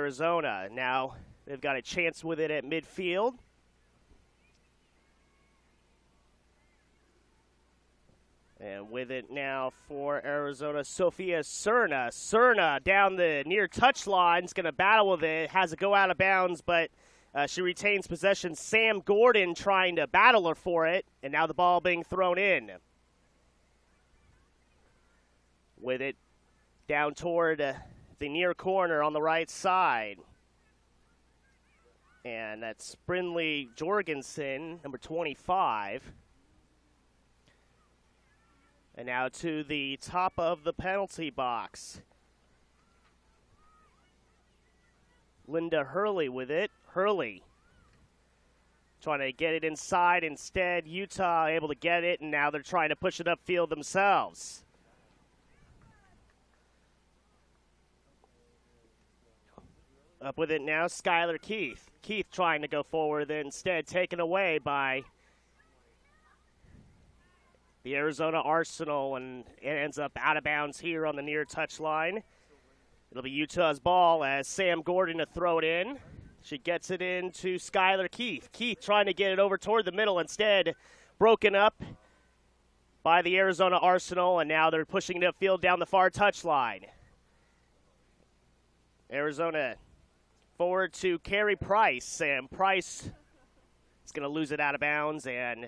Arizona. Now they've got a chance with it at midfield. And with it now for Arizona, Sophia Cerna. Cerna down the near touchline is going to battle with it. Has to go out of bounds, but she retains possession. Sam Gordon trying to battle her for it, and now the ball being thrown in. With it down toward the near corner on the right side. And that's Brynlee Jorgensen, number 25. And now to the top of the penalty box. Linda Hurley with it. Hurley trying to get it inside. Instead, Utah able to get it, and now they're trying to push it upfield themselves. Up with it now, Skylar Keith. Keith trying to go forward, instead taken away by the Arizona Arsenal, and it ends up out of bounds here on the near touchline. It'll be Utah's ball as Sam Gordon to throw it in. She gets it in to Skylar Keith. Keith trying to get it over toward the middle, instead broken up by the Arizona Arsenal, and now they're pushing it upfield down the far touchline. Arizona forward to Carey Price, and Price is going to lose it out of bounds, and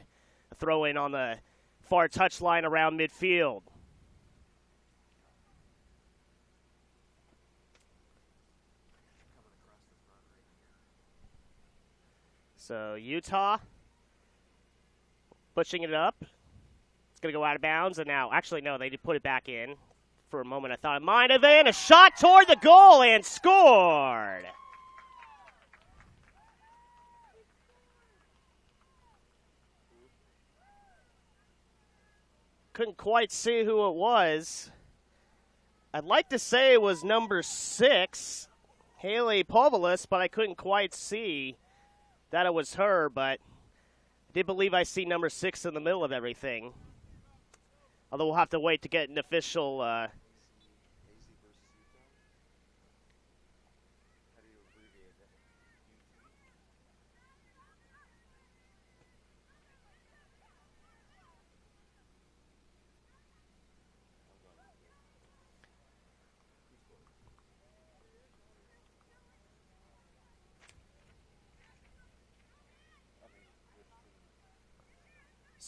a throw in on the far touchline around midfield. So Utah pushing it up. It's going to go out of bounds, and now, actually, no, they did put it back in. For a moment, I thought it might have been. A shot toward the goal and scored. Couldn't quite see who it was. I'd like to say it was number 6, Haley Povilis, but I couldn't quite see that it was her, but I did believe I see number 6 in the middle of everything. Although we'll have to wait to get an official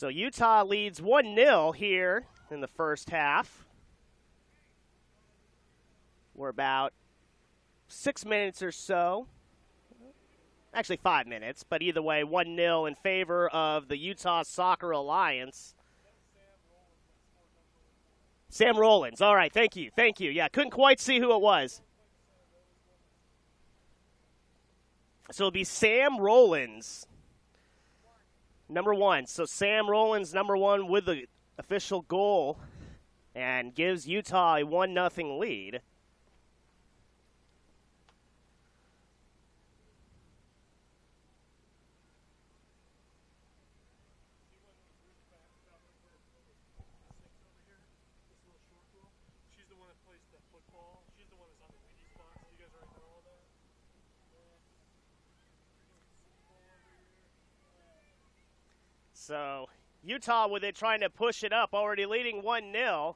So Utah leads 1-0 here in the first half. We're about 6 minutes or so. Actually 5 minutes, but either way, 1-0 in favor of the Utah Soccer Alliance. Sam Rollins. All right, thank you. Thank you. Yeah, couldn't quite see who it was. So it'll be Sam Rollins. Number 1. So Sam Rollins, number 1, with the official goal, and gives Utah a 1-0 lead. So Utah with it, trying to push it up, already leading 1-0.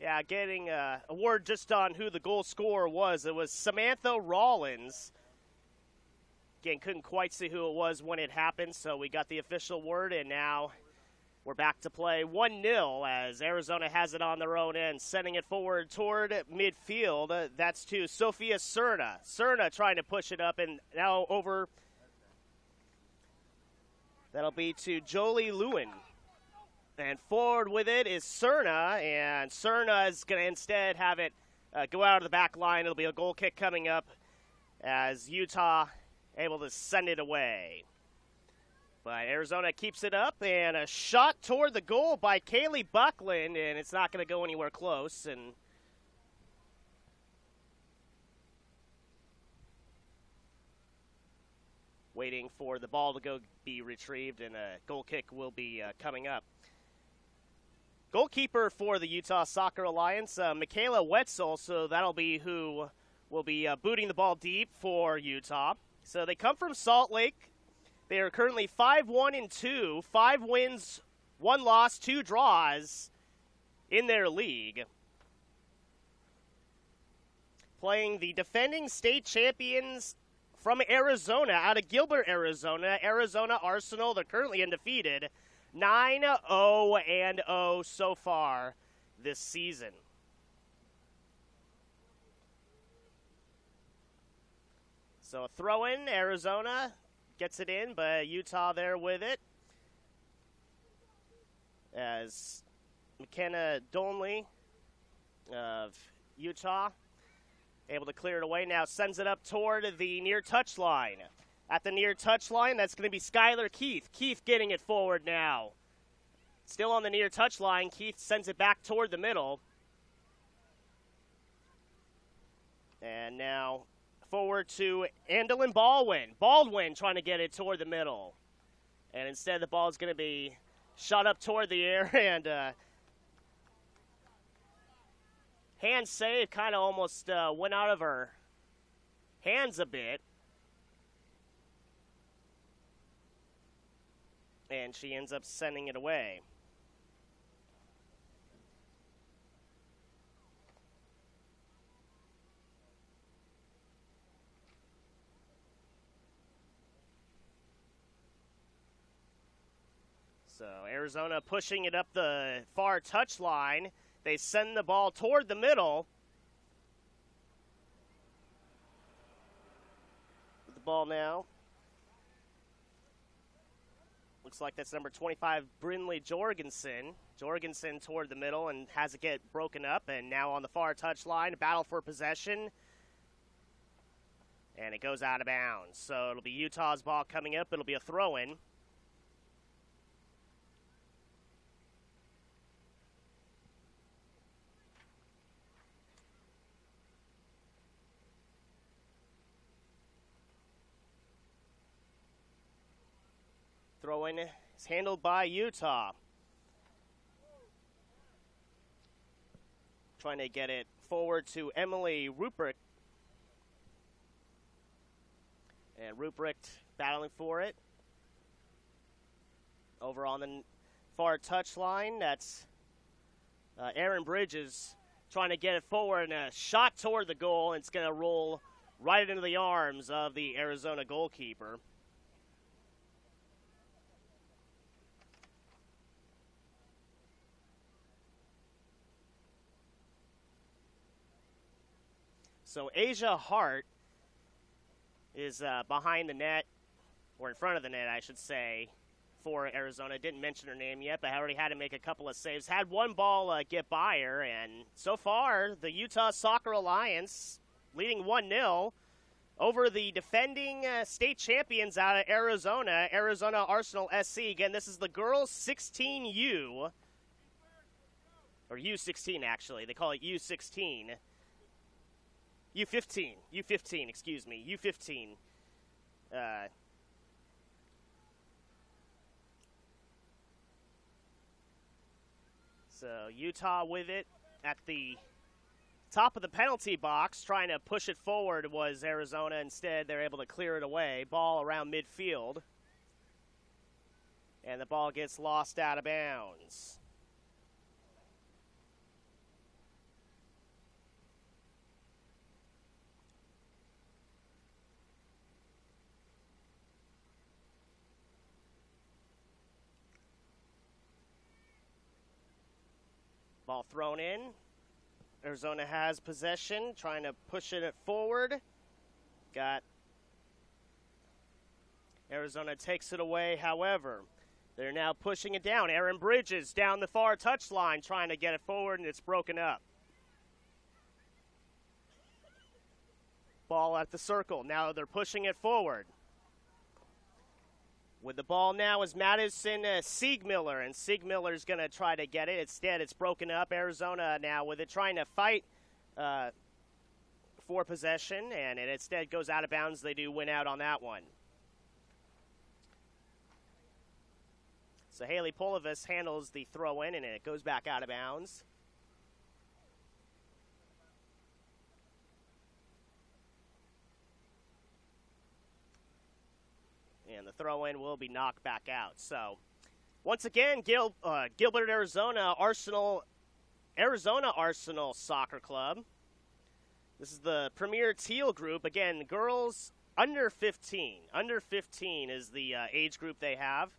Yeah, getting a word just on who the goal scorer was. It was Samantha Rollins. Again, couldn't quite see who it was when it happened, so we got the official word, and now we're back to play 1-0 as Arizona has it on their own end, sending it forward toward midfield. That's to Sophia Cerna. Cerna trying to push it up, and now over. That'll be to Jolie Lewin. And forward with it is Cerna, and Cerna is going to instead have it go out of the back line. It'll be a goal kick coming up as Utah able to send it away. But Arizona keeps it up, and a shot toward the goal by Kaylee Buckland, and it's not going to go anywhere close. And waiting for the ball to go be retrieved, and a goal kick will be coming up. Goalkeeper for the Utah Soccer Alliance, Michaela Wetzel, so that'll be who will be booting the ball deep for Utah. So they come from Salt Lake. They are currently 5-1-2, 5 wins, 1 loss, 2 draws in their league. Playing the defending state champions from Arizona, out of Gilbert, Arizona. Arizona Arsenal, they're currently undefeated. 9-0-0 so far this season. So a throw-in, Arizona gets it in, but Utah there with it. As McKenna Donley of Utah able to clear it away. Now sends it up toward the near touch line. At the near touch line, that's going to be Skylar Keith. Keith getting it forward now. Still on the near touch line. Keith sends it back toward the middle. And now forward to Andelin Baldwin. Baldwin trying to get it toward the middle. And instead the ball is going to be shot up toward the air, and hand save kind of almost went out of her hands a bit. And she ends up sending it away. So Arizona pushing it up the far touch line. They send the ball toward the middle. With the ball now. Looks like that's number 25, Brinley Jorgensen. Jorgensen toward the middle and has it get broken up. And now on the far touch line, battle for possession. And it goes out of bounds. So it'll be Utah's ball coming up. It'll be a throw-in. Throw-in is handled by Utah. Trying to get it forward to Emily Ruprecht. And Ruprecht battling for it. Over on the far touch line, that's Aaron Bridges trying to get it forward, and a shot toward the goal. And it's going to roll right into the arms of the Arizona goalkeeper. So Asia Hart is behind the net, or in front of the net, I should say, for Arizona. Didn't mention her name yet, but already had to make a couple of saves. Had one ball get by her, and so far, the Utah Soccer Alliance leading 1-0 over the defending state champions out of Arizona, Arizona Arsenal SC. Again, this is the girls 16U, or U16 actually. They call it U16. U15, excuse me, U15. So Utah with it at the top of the penalty box, trying to push it forward was Arizona. Instead, they're able to clear it away. Ball around midfield. And the ball gets lost out of bounds. Ball thrown in. Arizona has possession, trying to push it forward. Arizona takes it away, however. They're now pushing it down. Aaron Bridges down the far touchline, trying to get it forward, and it's broken up. Ball at the circle. Now they're pushing it forward. With the ball now is Madison Siegmiller, and Siegmiller's going to try to get it. Instead, it's broken up. Arizona now with it trying to fight for possession, and it instead goes out of bounds. They do win out on that one. So Haley Polovis handles the throw-in, and it goes back out of bounds. And the throw-in will be knocked back out. So, once again, Gilbert, Arizona Arsenal Soccer Club. This is the Premier Teal group. Again, girls under 15. Under 15 is the age group they have.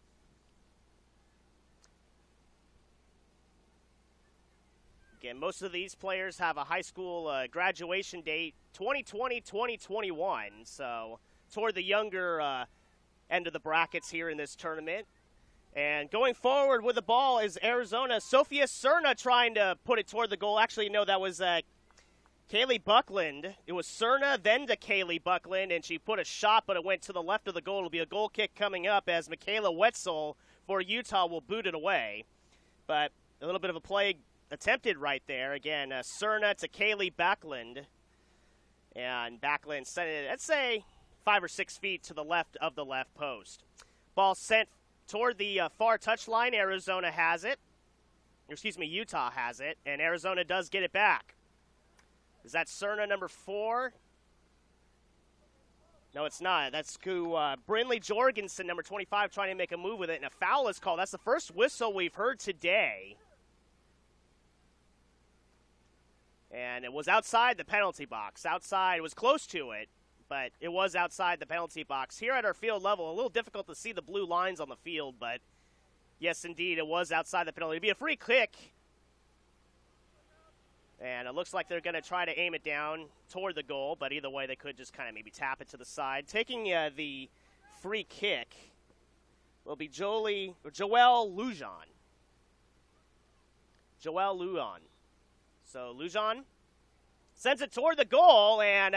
Again, most of these players have a high school graduation date, 2020-2021. So, toward the younger end of the brackets here in this tournament. And going forward with the ball is Arizona. Sophia Cerna trying to put it toward the goal. Actually, no, that was Kaylee Buckland. It was Cerna, then to Kaylee Buckland, and she put a shot, but it went to the left of the goal. It'll be a goal kick coming up as Michaela Wetzel for Utah will boot it away. But a little bit of a play attempted right there. Again, Cerna to Kaylee Buckland. And Buckland sent it, let's say, 5 or 6 feet to the left of the left post. Ball sent toward the far touchline. Arizona has it. Utah has it, and Arizona does get it back. Is that Cerna, number 4? No, it's not. That's Brinley Jorgensen, number 25, trying to make a move with it, and a foul is called. That's the first whistle we've heard today. And it was outside the penalty box. Outside, it was close to it, but it was outside the penalty box. Here at our field level, a little difficult to see the blue lines on the field, but yes, indeed, it was outside the penalty. It'd be a free kick. And it looks like they're going to try to aim it down toward the goal, but either way, they could just kind of maybe tap it to the side. Taking the free kick will be Joelle Lujan. Joelle Lujan. So Lujan sends it toward the goal, and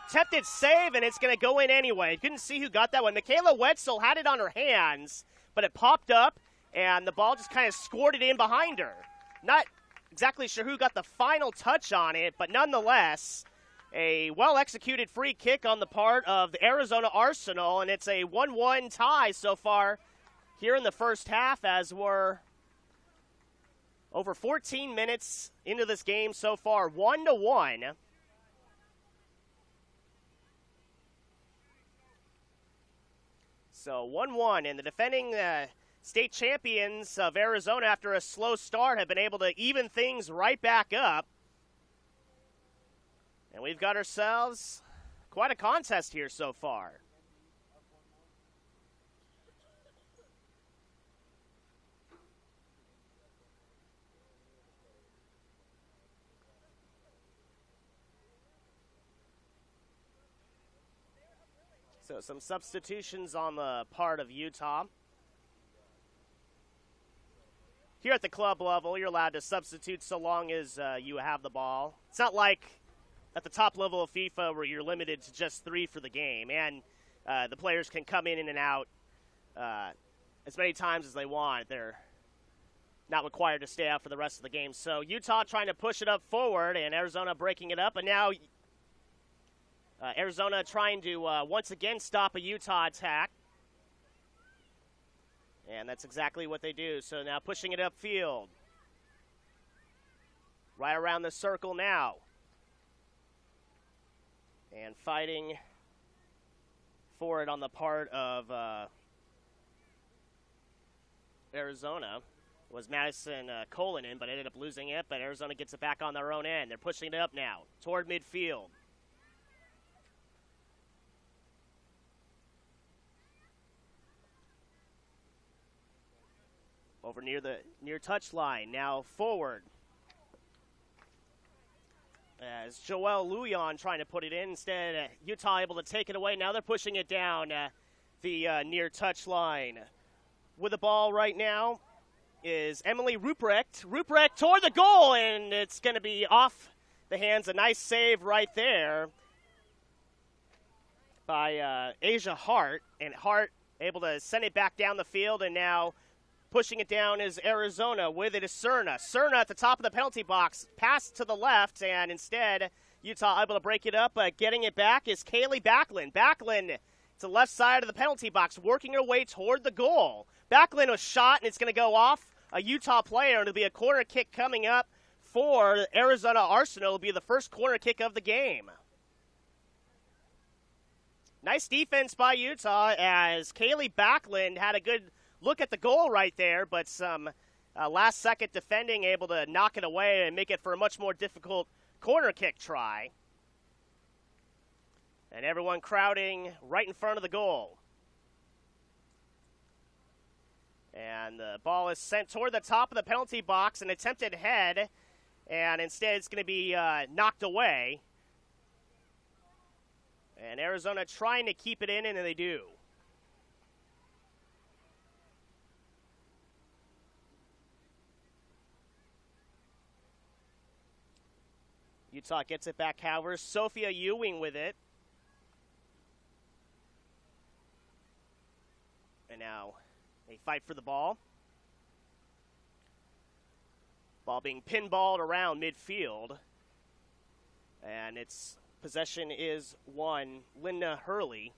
attempted save, and it's going to go in anyway. Couldn't see who got that one. Michaela Wetzel had it on her hands, but it popped up, and the ball just kind of scored it in behind her. Not exactly sure who got the final touch on it, but nonetheless, a well-executed free kick on the part of the Arizona Arsenal, and it's a 1-1 tie so far here in the first half as we're over 14 minutes into this game so far, 1-1. So 1-1, and the defending state champions of Arizona, after a slow start, have been able to even things right back up. And we've got ourselves quite a contest here so far. So some substitutions on the part of Utah. Here at the club level, you're allowed to substitute so long as you have the ball. It's not like at the top level of FIFA where you're limited to just 3 for the game. And the players can come in and out as many times as they want. They're not required to stay out for the rest of the game. So Utah trying to push it up forward, and Arizona breaking it up. And now Arizona trying to once again stop a Utah attack. And that's exactly what they do. So now pushing it upfield. Right around the circle now. And fighting for it on the part of Arizona was Madison Kolonen, but ended up losing it. But Arizona gets it back on their own end. They're pushing it up now toward midfield. Over near touchline, now forward. As Joelle Lujan trying to put it in. Instead, Utah able to take it away. Now they're pushing it down the near touchline. With the ball right now is Emily Ruprecht. Ruprecht toward the goal, and it's going to be off the hands. A nice save right there by Asia Hart. And Hart able to send it back down the field, and now pushing it down is Arizona. With it is Cerna. Cerna at the top of the penalty box. Pass to the left, and instead Utah able to break it up. Getting it back is Kaylee Backlund. Backlund to the left side of the penalty box, working her way toward the goal. Backlund was shot, and it's going to go off a Utah player. It'll be a corner kick coming up for Arizona Arsenal. It'll be the first corner kick of the game. Nice defense by Utah as Kaylee Backlund had a good look at the goal right there, but some last-second defending able to knock it away and make it for a much more difficult corner kick try. And everyone crowding right in front of the goal. And the ball is sent toward the top of the penalty box, an attempted head, and instead it's going to be knocked away. And Arizona trying to keep it in, and they do. Utah gets it back, however. Sophia Ewing with it. And now they fight for the ball. Ball being pinballed around midfield. And its possession is won. Linda Hurley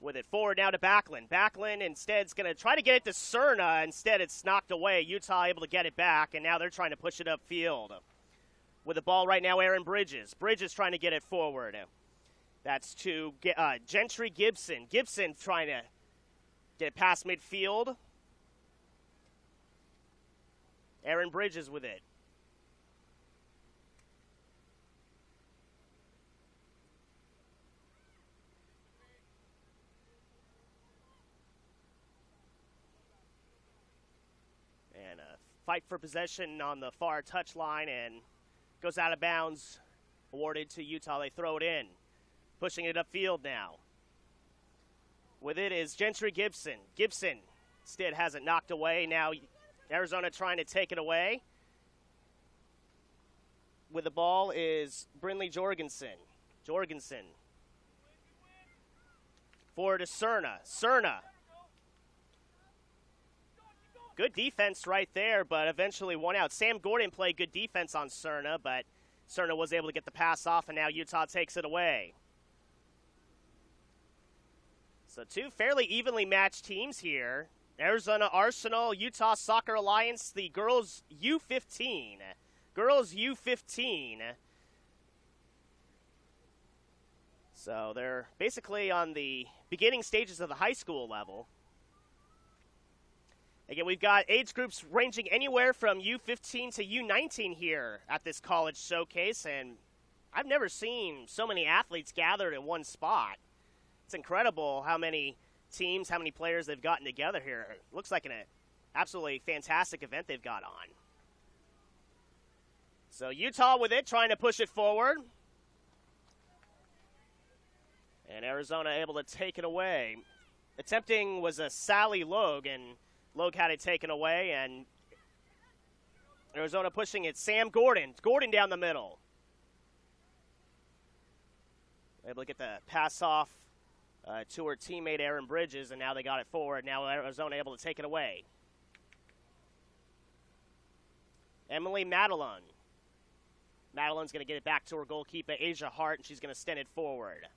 with it forward now to Backlund. Backlund instead is going to try to get it to Cerna. Instead, it's knocked away. Utah able to get it back, and now they're trying to push it upfield. With the ball right now, Aaron Bridges. Bridges trying to get it forward. That's to Gentry Gibson. Gibson trying to get it past midfield. Aaron Bridges with it. And a fight for possession on the far touchline, and goes out of bounds, awarded to Utah. They throw it in. Pushing it upfield now. With it is Gentry Gibson. Gibson instead has it knocked away. Now Arizona trying to take it away. With the ball is Brinley Jorgensen. Jorgensen. Forward to Cerna. Cerna. Good defense right there, but eventually one out. Sam Gordon played good defense on Cerna, but Cerna was able to get the pass off, and now Utah takes it away. So two fairly evenly matched teams here. Arizona Arsenal, Utah Soccer Alliance, the girls U15. Girls U15. So they're basically on the beginning stages of the high school level. Again, we've got age groups ranging anywhere from U15 to U19 here at this college showcase, and I've never seen so many athletes gathered in one spot. It's incredible how many teams, how many players they've gotten together here. It looks like an absolutely fantastic event they've got on. So Utah with it, trying to push it forward. And Arizona able to take it away. Attempting was a Sally Logue, and Logue had it taken away, and Arizona pushing it. Sam Gordon. Gordon down the middle. Able to get the pass off to her teammate Aaron Bridges, and now they got it forward. Now Arizona able to take it away. Emily Madelon. Madelon's going to get it back to her goalkeeper, Asia Hart, and she's going to send it forward.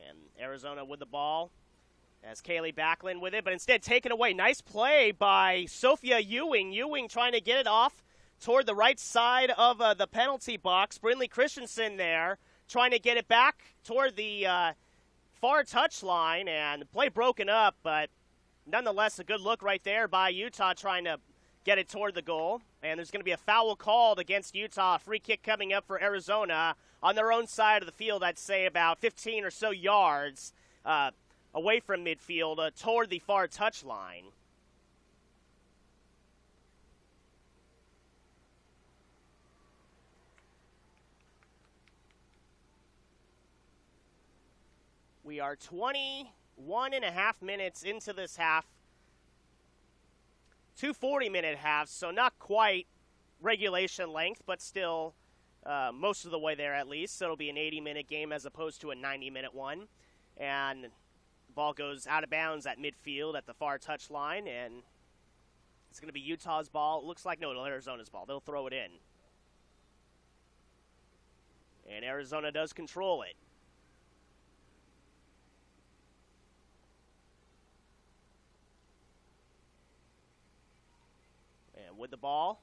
And Arizona with the ball. As Kaylee Backlund with it, but instead taken away. Nice play by Sophia Ewing. Ewing trying to get it off toward the right side of the penalty box. Brinley Christensen there trying to get it back toward the far touchline, and the play broken up, but nonetheless a good look right there by Utah trying to get it toward the goal. And there's going to be a foul called against Utah. Free kick coming up for Arizona on their own side of the field, I'd say about 15 or so yards away from midfield toward the far touchline. We are 21 and a half minutes into this half. 2 40-minute halves, so not quite regulation length, but still most of the way there at least. So it'll be an 80-minute game as opposed to a 90-minute one. And the ball goes out of bounds at midfield at the far touchline, and it's going to be Utah's ball. It looks like, no, it'll Arizona's ball. They'll throw it in. And Arizona does control it. And with the ball,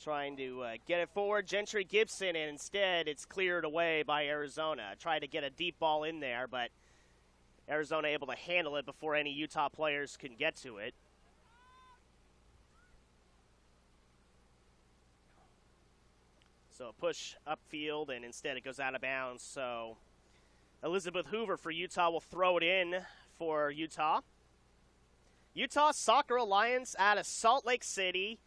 trying to get it forward. Gentry Gibson, and instead it's cleared away by Arizona. Tried to get a deep ball in there, but Arizona able to handle it before any Utah players can get to it. So a push upfield, and instead it goes out of bounds. So Elizabeth Hoover for Utah will throw it in for Utah. Utah Soccer Alliance out of Salt Lake City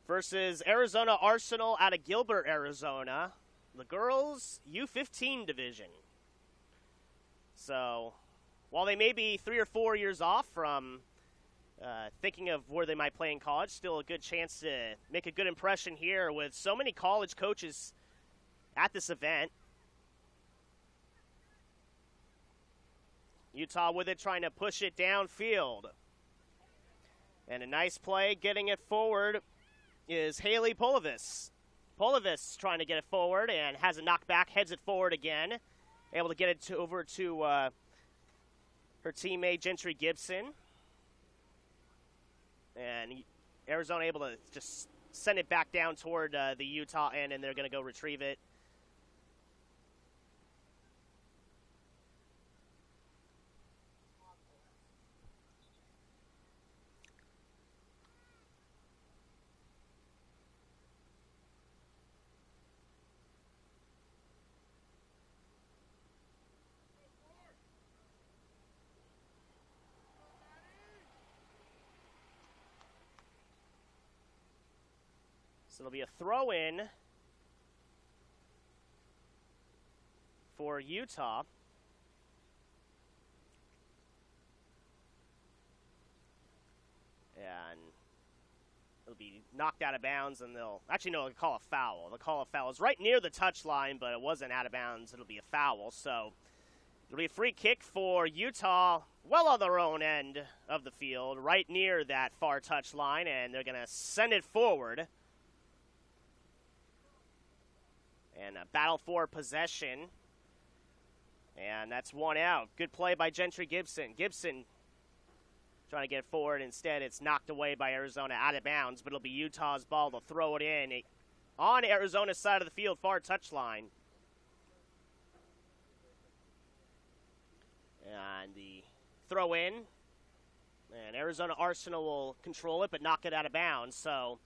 versus Arizona Arsenal out of Gilbert, Arizona. The girls' U15 division. So while they may be 3 or 4 years off from thinking of where they might play in college, still a good chance to make a good impression here with so many college coaches at this event. Utah with it, trying to push it downfield. And a nice play getting it forward is Haley Polovis. Polovis trying to get it forward and has a knockback, heads it forward again. Able to get it over to her teammate Gentry Gibson. And Arizona able to just send it back down toward the Utah end, and they're going to go retrieve it. So it'll be a throw-in for Utah. And it'll be knocked out of bounds, and they'll call a foul. They'll call a foul. It's right near the touch line, but it wasn't out of bounds. It'll be a foul. So it'll be a free kick for Utah, well on their own end of the field, right near that far touch line, and they're going to send it forward. And a battle for possession. And that's one out. Good play by Gentry Gibson. Gibson trying to get forward. Instead, it's knocked away by Arizona out of bounds. But it'll be Utah's ball to throw it in on Arizona's side of the field, far touchline. And the throw in. And Arizona Arsenal will control it, but knock it out of bounds. So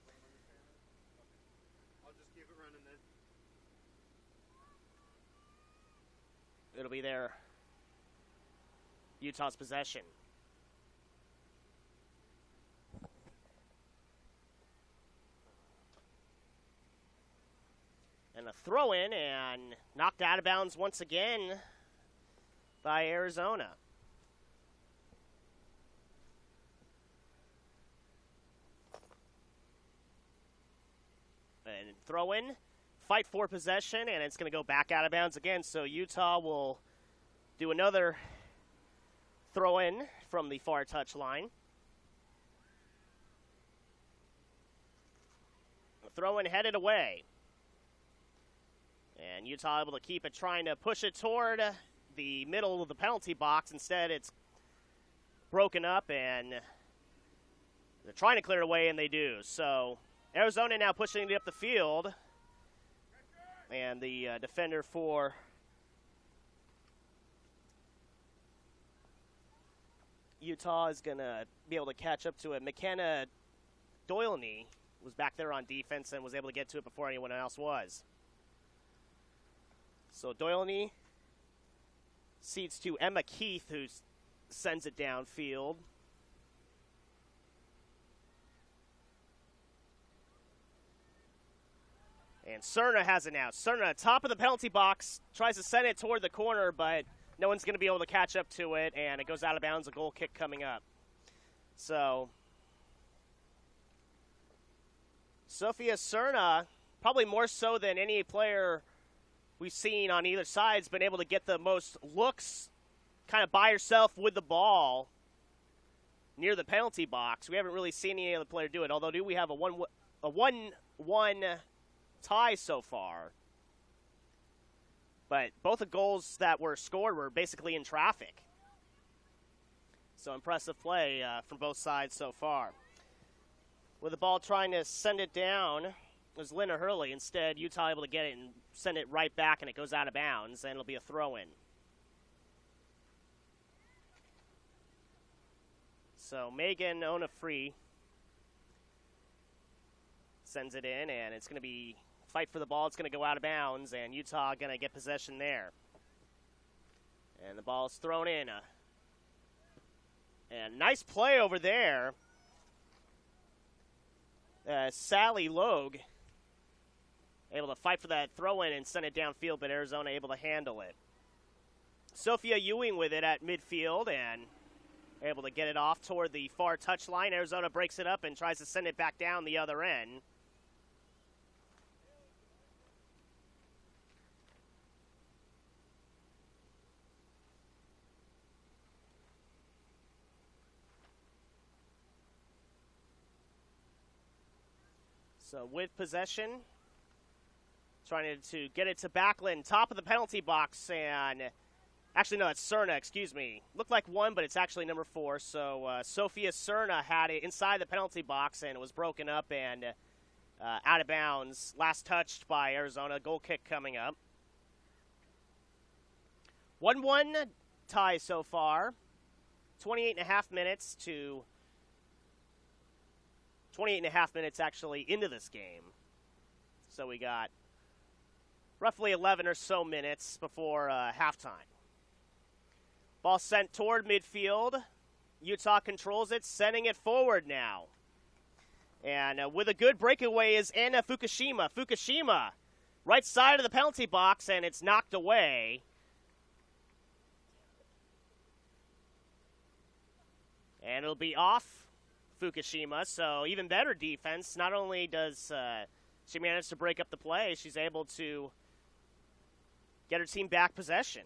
it'll be their Utah's possession. And a throw in, and knocked out of bounds once again by Arizona. And throw in. Fight for possession, and it's going to go back out of bounds again. So Utah will do another throw-in from the far touch line. Throw-in headed away. And Utah able to keep it, trying to push it toward the middle of the penalty box. Instead, it's broken up, and they're trying to clear it away, and they do. So Arizona now pushing it up the field. And the defender for Utah is going to be able to catch up to it. McKenna Doylney was back there on defense and was able to get to it before anyone else was. So Doylney cedes to Emma Keith, who sends it downfield. And Cerna has it now. Cerna, top of the penalty box, tries to send it toward the corner, but no one's going to be able to catch up to it, and it goes out of bounds, a goal kick coming up. So Sophia Cerna, probably more so than any player we've seen on either side, has been able to get the most looks kind of by herself with the ball near the penalty box. We haven't really seen any other player do it, although we have a 1-1 tie so far. But both the goals that were scored were basically in traffic. So impressive play from both sides so far. With the ball trying to send it down was Lena Hurley. Instead, Utah able to get it and send it right back, and it goes out of bounds, and it'll be a throw-in. So Megan Onafree sends it in, and it's going to be fight for the ball. It's going to go out of bounds, and Utah going to get possession there. And the ball's thrown in. And nice play over there. Sally Logue able to fight for that throw-in and send it downfield, but Arizona able to handle it. Sophia Ewing with it at midfield and able to get it off toward the far touchline. Arizona breaks it up and tries to send it back down the other end. So with possession, trying to get it to Backlund, top of the penalty box, and actually, no, it's Cerna, excuse me. Looked like 1, but it's actually number 4. So Sophia Cerna had it inside the penalty box, and it was broken up and out of bounds. Last touched by Arizona. Goal kick coming up. 1-1 tie so far. 28.5 minutes to 28.5 minutes actually into this game. So we got roughly 11 or so minutes before halftime. Ball sent toward midfield. Utah controls it, sending it forward now. And with a good breakaway is Anna Fukushima. Fukushima, right side of the penalty box, and it's knocked away. And it'll be off Fukushima, so even better defense. Not only does she manage to break up the play, she's able to get her team back possession.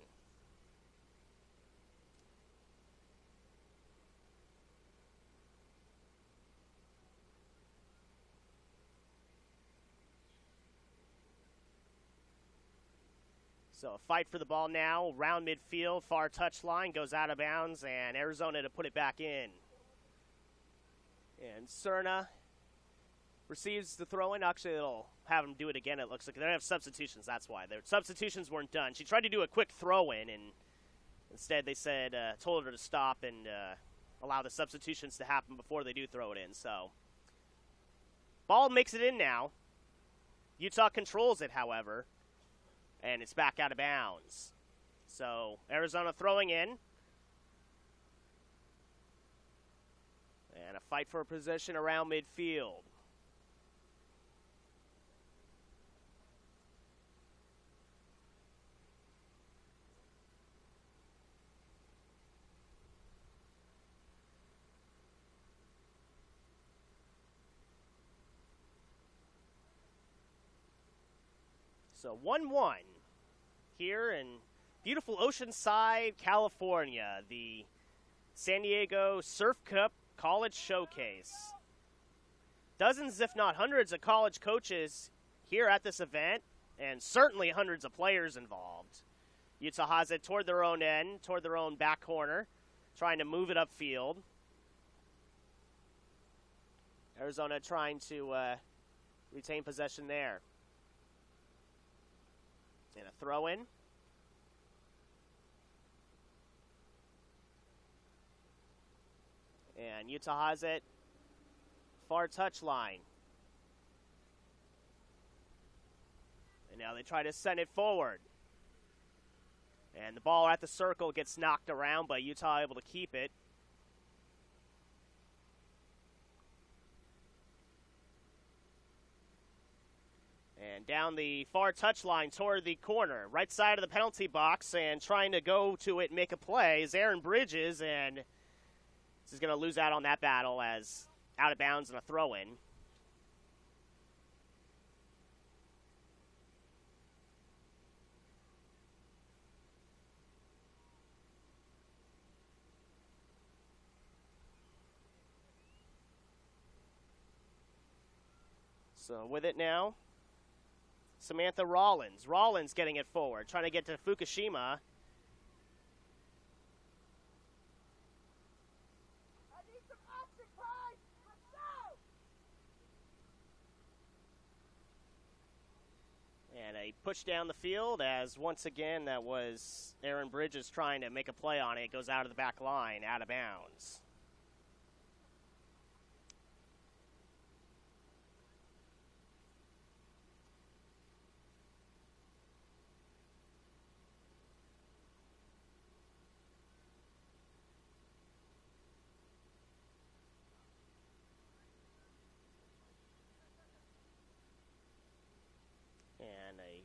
So a fight for the ball now, round midfield, far touchline, goes out of bounds, and Arizona to put it back in. And Cerna receives the throw-in. Actually, it'll have them do it again, it looks like. They don't have substitutions, that's why. Their substitutions weren't done. She tried to do a quick throw-in, and instead they said, told her to stop and allow the substitutions to happen before they do throw it in. So, ball makes it in now. Utah controls it, however, and it's back out of bounds. So, Arizona throwing in. And a fight for a position around midfield. So 1-1 here in beautiful Oceanside, California. The San Diego Surf Cup College Showcase. Dozens, if not hundreds, of college coaches here at this event, and certainly hundreds of players involved. Utah has it toward their own end, toward their own back corner, trying to move it upfield. Arizona trying to retain possession there. And a throw-in. And Utah has it far touchline. And now they try to send it forward. And the ball at the circle gets knocked around, but Utah able to keep it. And down the far touchline toward the corner, right side of the penalty box, and trying to go to it and make a play is Aaron Bridges, and this is going to lose out on that battle as out of bounds and a throw-in. So with it now, Samantha Rollins. Rollins getting it forward, trying to get to Fukushima. And a push down the field as, once again, that was Aaron Bridges trying to make a play on it. It goes out of the back line, out of bounds. And a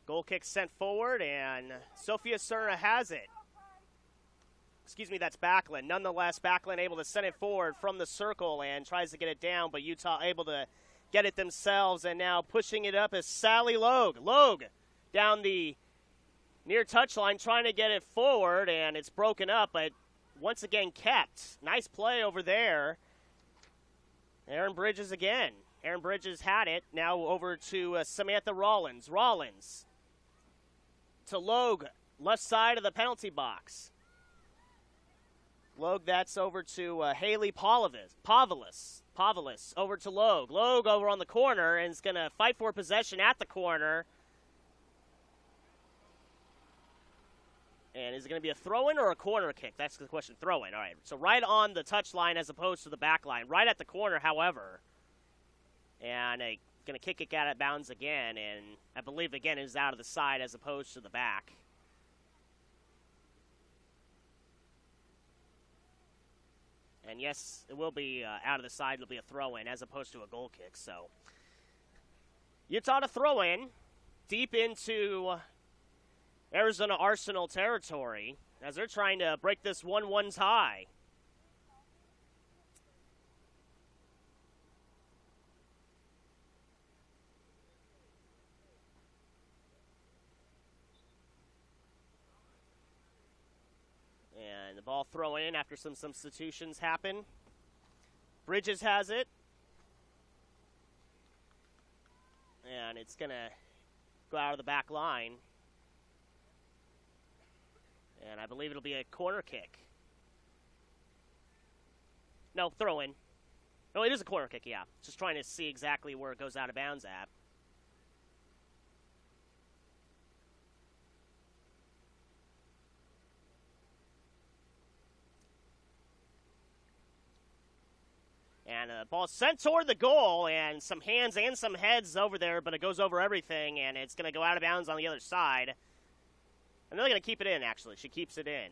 goal kick sent forward, and Sofia Cerna has it. Excuse me, that's Backlund. Nonetheless, Backlund able to send it forward from the circle and tries to get it down, but Utah able to get it themselves, and now pushing it up is Sally Logue. Logue down the near touchline trying to get it forward, and it's broken up, but once again kept. Nice play over there. Aaron Bridges again. Aaron Bridges had it. Now over to Samantha Rollins. Rollins to Logue, left side of the penalty box. Logue, that's over to Haley Pavalis over to Logue. Logue over on the corner and is going to fight for possession at the corner. And is it going to be a throw-in or a corner kick? That's the question. Throw-in. All right. So right on the touchline as opposed to the back line. Right at the corner, however. And going to kick it out of bounds again, and I believe, again, it is out of the side as opposed to the back. And, yes, it will be out of the side. It'll be a throw-in as opposed to a goal kick. So Utah to throw in deep into Arizona Arsenal territory as they're trying to break this 1-1 tie. And the ball thrown in after some substitutions happen. Bridges has it. And it's going to go out of the back line. And I believe it'll be a corner kick. No, throw in. No, it is a corner kick, yeah. Just trying to see exactly where it goes out of bounds at. And the ball sent toward the goal, and some hands and some heads over there, but it goes over everything, and it's going to go out of bounds on the other side. And they're going to keep it in, actually. She keeps it in.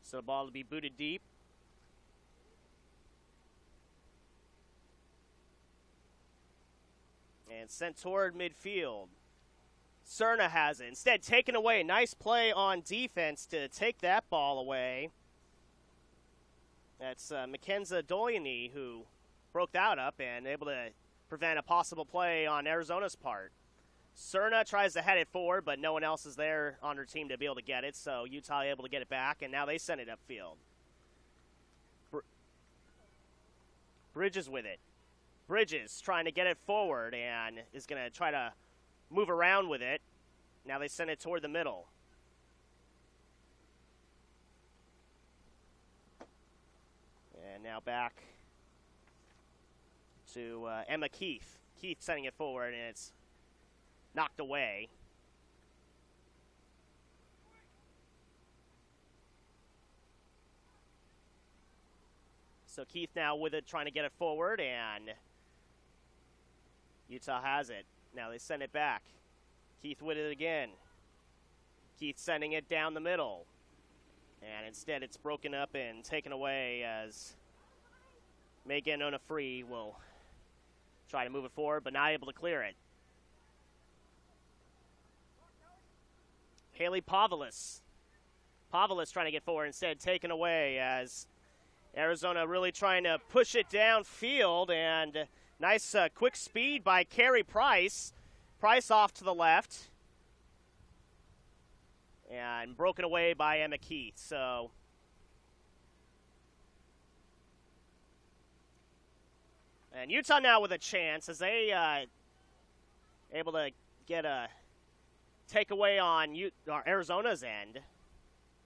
So the ball will be booted deep. And sent toward midfield. Cerna has it. Instead, taken away. Nice play on defense to take that ball away. That's Mackenzie Doyeny who broke that up and able to prevent a possible play on Arizona's part. Cerna tries to head it forward, but no one else is there on her team to be able to get it, so Utah able to get it back, and now they send it upfield. Bridges with it. Bridges trying to get it forward and is going to try to move around with it. Now they send it toward the middle. And now back to Emma Keith. Keith sending it forward, and it's knocked away. So Keith now with it, trying to get it forward, and Utah has it. Now they send it back. Keith with it again. Keith sending it down the middle. And instead it's broken up and taken away as Megan Onafree will try to move it forward, but not able to clear it. Haley Pavalis. Pavalis trying to get forward, instead taken away as Arizona really trying to push it downfield, and nice quick speed by Carey Price. Price off to the left. And broken away by Emma Keith. So and Utah now with a chance as they able to get a takeaway on Arizona's end.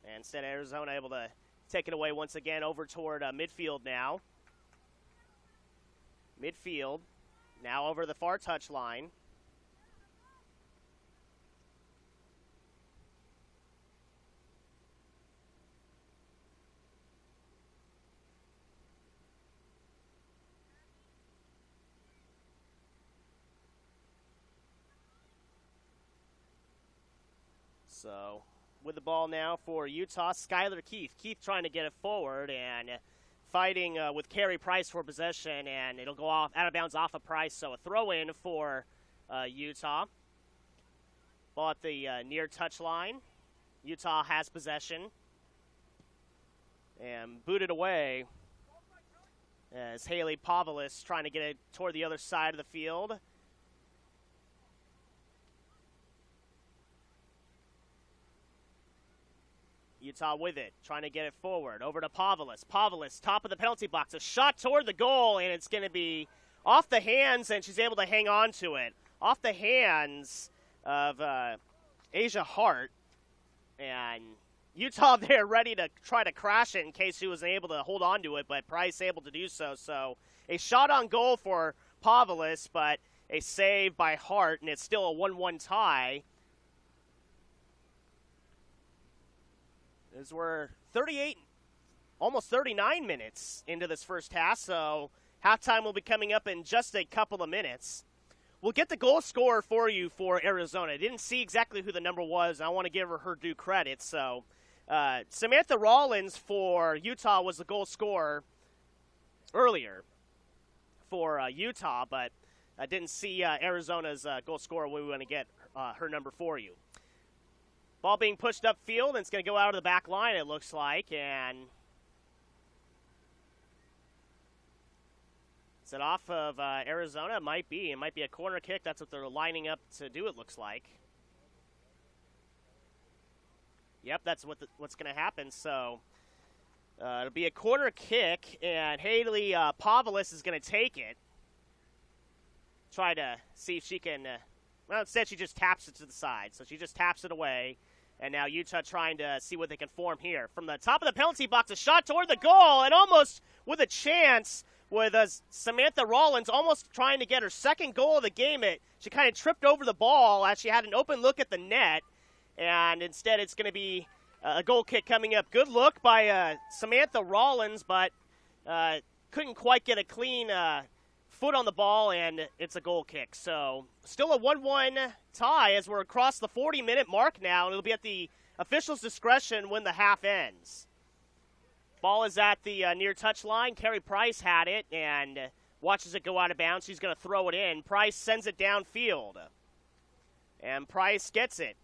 And instead, Arizona able to take it away once again over toward midfield now. Midfield, now over the far touch line. So, with the ball now for Utah, Skylar Keith. Keith trying to get it forward and fighting with Carey Price for possession, and it'll go off out of bounds off of Price. So a throw-in for Utah. Ball at the near touch line. Utah has possession and booted away as Haley Pavolis trying to get it toward the other side of the field. Utah with it, trying to get it forward. Over to Pavolis. Pavolis, top of the penalty box. A shot toward the goal, and it's going to be off the hands, and she's able to hang on to it. Off the hands of Asia Hart. And Utah there ready to try to crash it in case she was able to hold on to it, but Price able to do so. So a shot on goal for Pavolis, but a save by Hart, and it's still a 1-1 tie. As we're 38, almost 39 minutes into this first half, so halftime will be coming up in just a couple of minutes. We'll get the goal scorer for you for Arizona. I didn't see exactly who the number was, and I want to give her due credit. So Samantha Rollins for Utah was the goal scorer earlier for Utah, but I didn't see Arizona's goal scorer. We want to get her number for you. Ball being pushed upfield, and it's going to go out of the back line, it looks like. And is it off of Arizona? It might be. It might be a corner kick. That's what they're lining up to do, it looks like. Yep, that's what's going to happen. So it'll be a corner kick, and Haley Pavolis is going to take it. Try to see if she can well, instead she just taps it to the side. So she just taps it away. And now Utah trying to see what they can form here. From the top of the penalty box, a shot toward the goal, and almost with a chance with Samantha Rollins almost trying to get her second goal of the game. She kind of tripped over the ball as she had an open look at the net. And instead it's going to be a goal kick coming up. Good look by Samantha Rollins, but couldn't quite get a clean foot on the ball, and it's a goal kick. So still a 1-1 tie as we're across the 40-minute mark now, and it'll be at the official's discretion when the half ends. Ball is at the near touch line. Carey Price had it and watches it go out of bounds. She's going to throw it in. Price sends it downfield, and Price gets it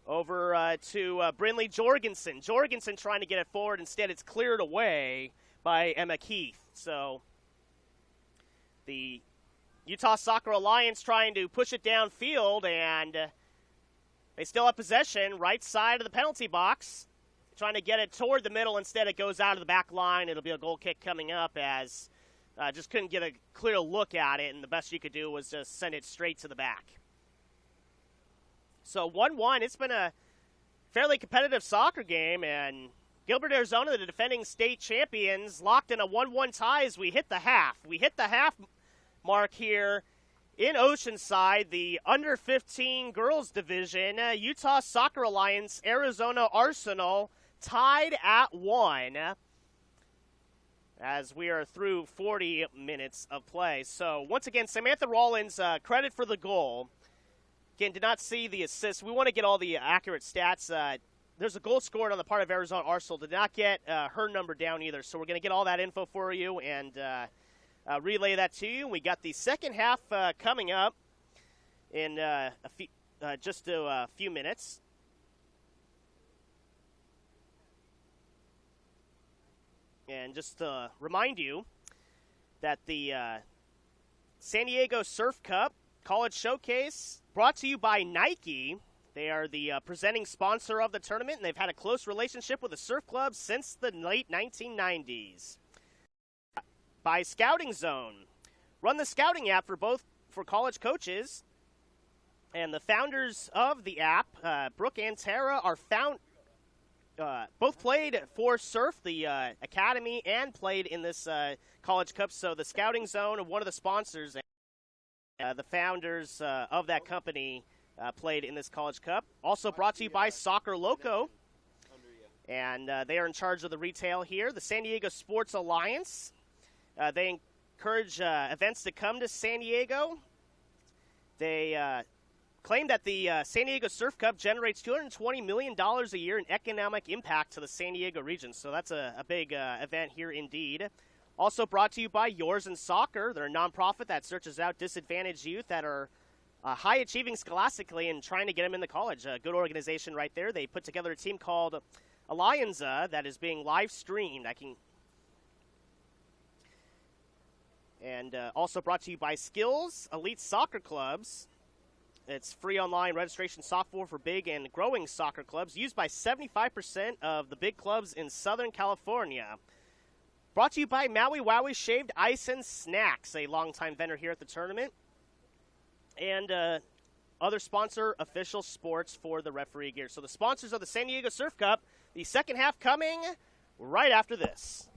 over to Brinley Jorgensen. Jorgensen trying to get it forward. Instead, it's cleared away by Emma Keith. So the Utah Soccer Alliance trying to push it downfield, and they still have possession right side of the penalty box, trying to get it toward the middle. Instead, it goes out of the back line. It'll be a goal kick coming up as just couldn't get a clear look at it, and the best you could do was just send it straight to the back. So 1-1, it's been a fairly competitive soccer game, and Gilbert, Arizona, the defending state champions, locked in a 1-1 tie as we hit the half. We hit the half mark here in Oceanside, the under-15 girls division. Utah Soccer Alliance, Arizona Arsenal tied at 1 as we are through 40 minutes of play. So once again, Samantha Rollins, credit for the goal. Again, did not see the assist. We want to get all the accurate stats. There's a goal scored on the part of Arizona Arsenal. Did not get her number down either. So we're going to get all that info for you and relay that to you. We got the second half coming up in just a few minutes. And just to remind you that the San Diego Surf Cup College Showcase brought to you by Nike. They are the presenting sponsor of the tournament, and they've had a close relationship with the surf club since the late 1990s. By Scouting Zone. Run the scouting app for college coaches. And the founders of the app, Brooke and Tara, are both played for Surf, the academy, and played in this College Cup. So the Scouting Zone, one of the sponsors, the founders of that company, played in this College Cup. Also brought to you by Soccer Loco, and they are in charge of the retail here. The San Diego Sports Alliance, they encourage events to come to San Diego. They claim that the San Diego Surf Cup generates $220 million a year in economic impact to the San Diego region. So that's a big event here indeed. Also brought to you by Yours in Soccer. They're a nonprofit that searches out disadvantaged youth that are high achieving scholastically and trying to get them into college. A good organization right there. They put together a team called Allianza that is being live streamed. And also brought to you by Skills Elite Soccer Clubs. It's free online registration software for big and growing soccer clubs, used by 75% of the big clubs in Southern California. Brought to you by Maui Wowie Shaved Ice and Snacks, a longtime vendor here at the tournament. And other sponsor, Official Sports for the referee gear. So the sponsors of the San Diego Surf Cup, the second half coming right after this.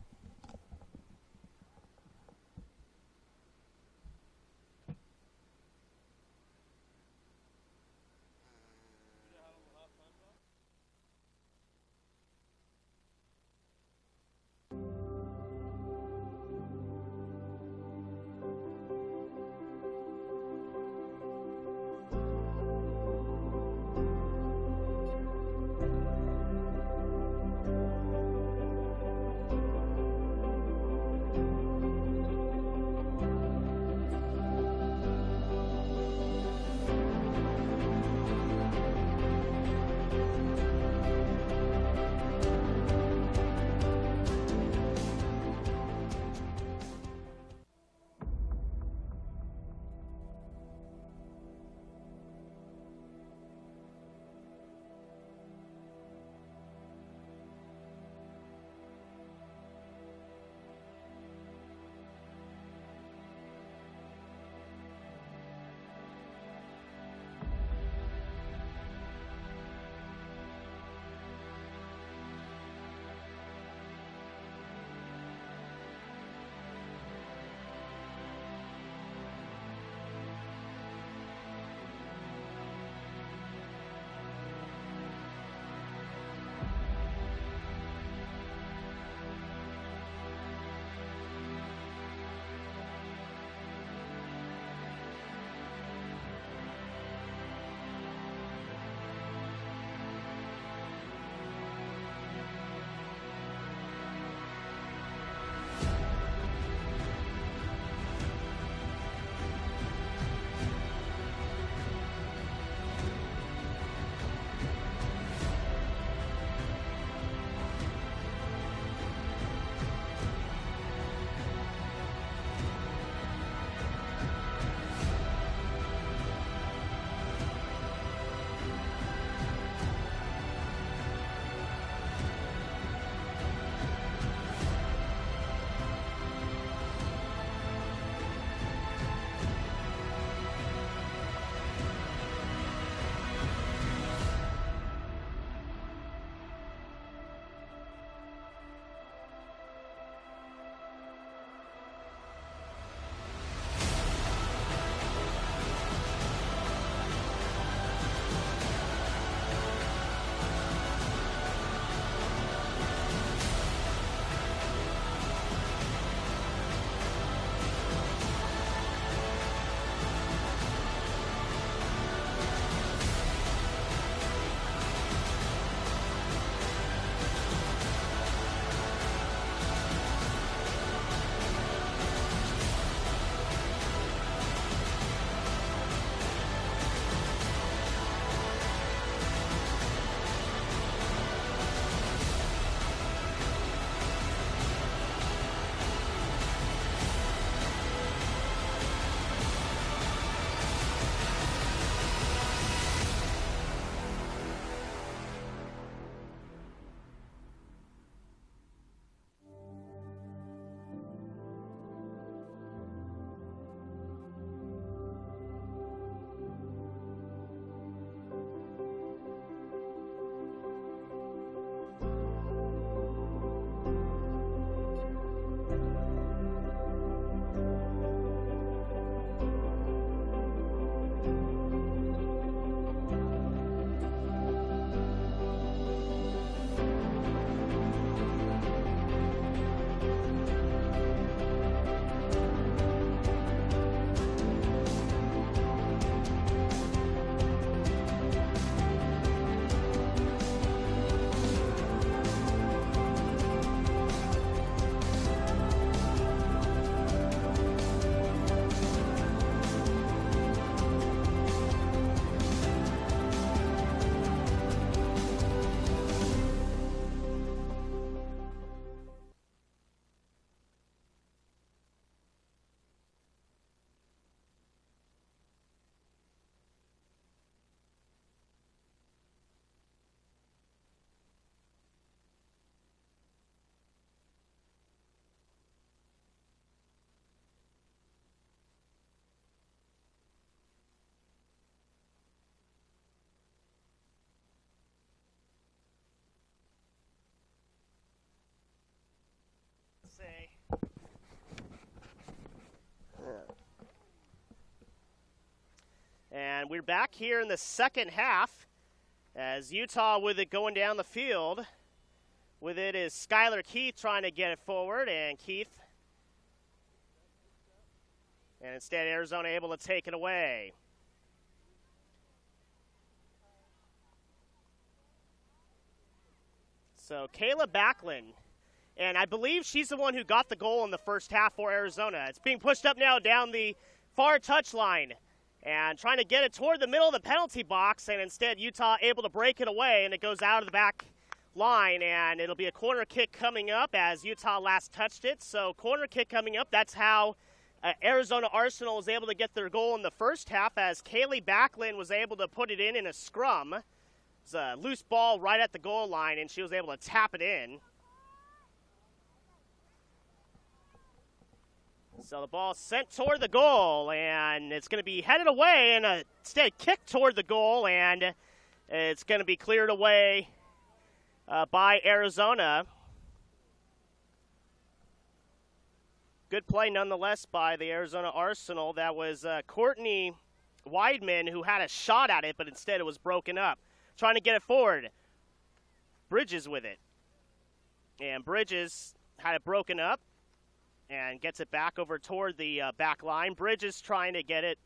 we're back here in the second half as Utah with it going down the field. With it is Skylar Keith trying to get it forward, and Keith. And instead, Arizona able to take it away. So Kayla Backlund, and I believe she's the one who got the goal in the first half for Arizona. It's being pushed up now down the far touchline and trying to get it toward the middle of the penalty box, and instead Utah able to break it away, and it goes out of the back line, and it'll be a corner kick coming up as Utah last touched it. So corner kick coming up. That's how Arizona Arsenal was able to get their goal in the first half, as Kaylee Backlund was able to put it in a scrum. It was a loose ball right at the goal line, and she was able to tap it in. So the ball sent toward the goal, and it's going to be headed away, and instead kicked toward the goal, and it's going to be cleared away by Arizona. Good play nonetheless by the Arizona Arsenal. That was Courtney Weidman who had a shot at it, but instead it was broken up. Trying to get it forward. Bridges with it. And Bridges had it broken up and gets it back over toward the back line. Bridges trying to get it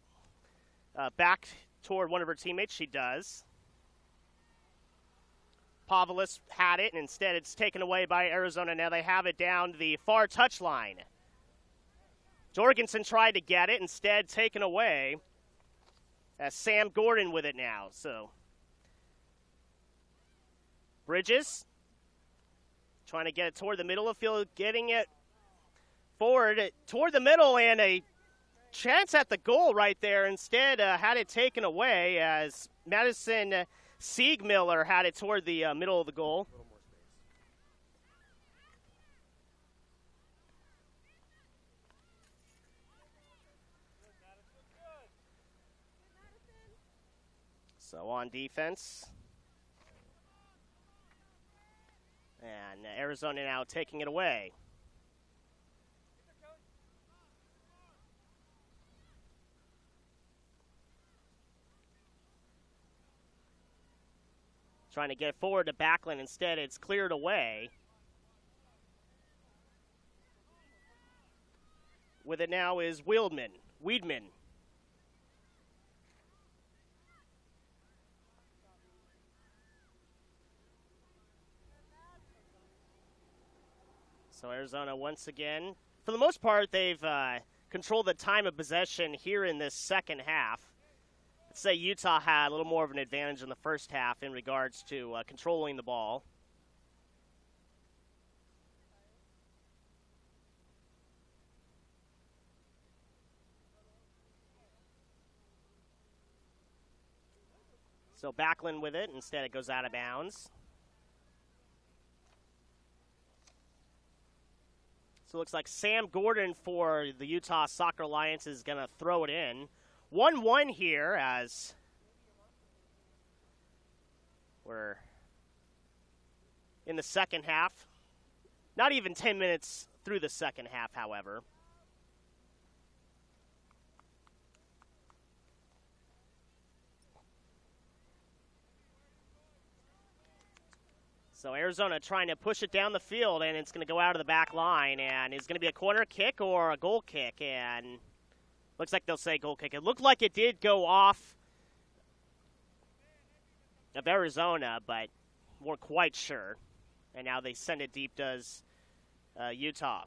back toward one of her teammates. She does. Pavlis had it, and instead it's taken away by Arizona. Now they have it down the far touchline. Jorgensen tried to get it, instead taken away. As Sam Gordon with it now. So Bridges trying to get it toward the middle of the field, getting it forward toward the middle, and a chance at the goal right there. Instead had it taken away as Madison Siegmiller had it toward the middle of the goal. So on defense. And Arizona now taking it away. Trying to get it forward to Backlund. Instead, it's cleared away. With it now is Weidman. So Arizona once again, for the most part, they've controlled the time of possession here in this second half. I'd say Utah had a little more of an advantage in the first half in regards to controlling the ball. So Backlund with it. Instead, it goes out of bounds. So it looks like Sam Gordon for the Utah Soccer Alliance is going to throw it in. 1-1 here as we're in the second half. Not even 10 minutes through the second half, however. So Arizona trying to push it down the field, and it's going to go out of the back line, and it's going to be a corner kick or a goal kick, and looks like they'll say goal kick. It looked like it did go off of Arizona, but weren't quite sure. And now they send it deep, does Utah.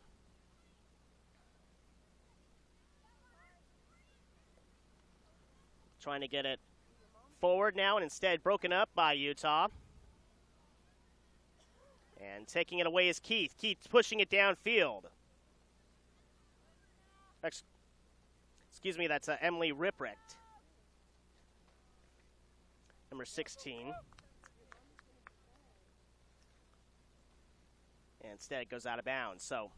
Trying to get it forward now, and instead broken up by Utah. And taking it away is Keith. Keith pushing it downfield. Excuse me, that's Emily Ripprecht. Number 16. And instead it goes out of bounds. So,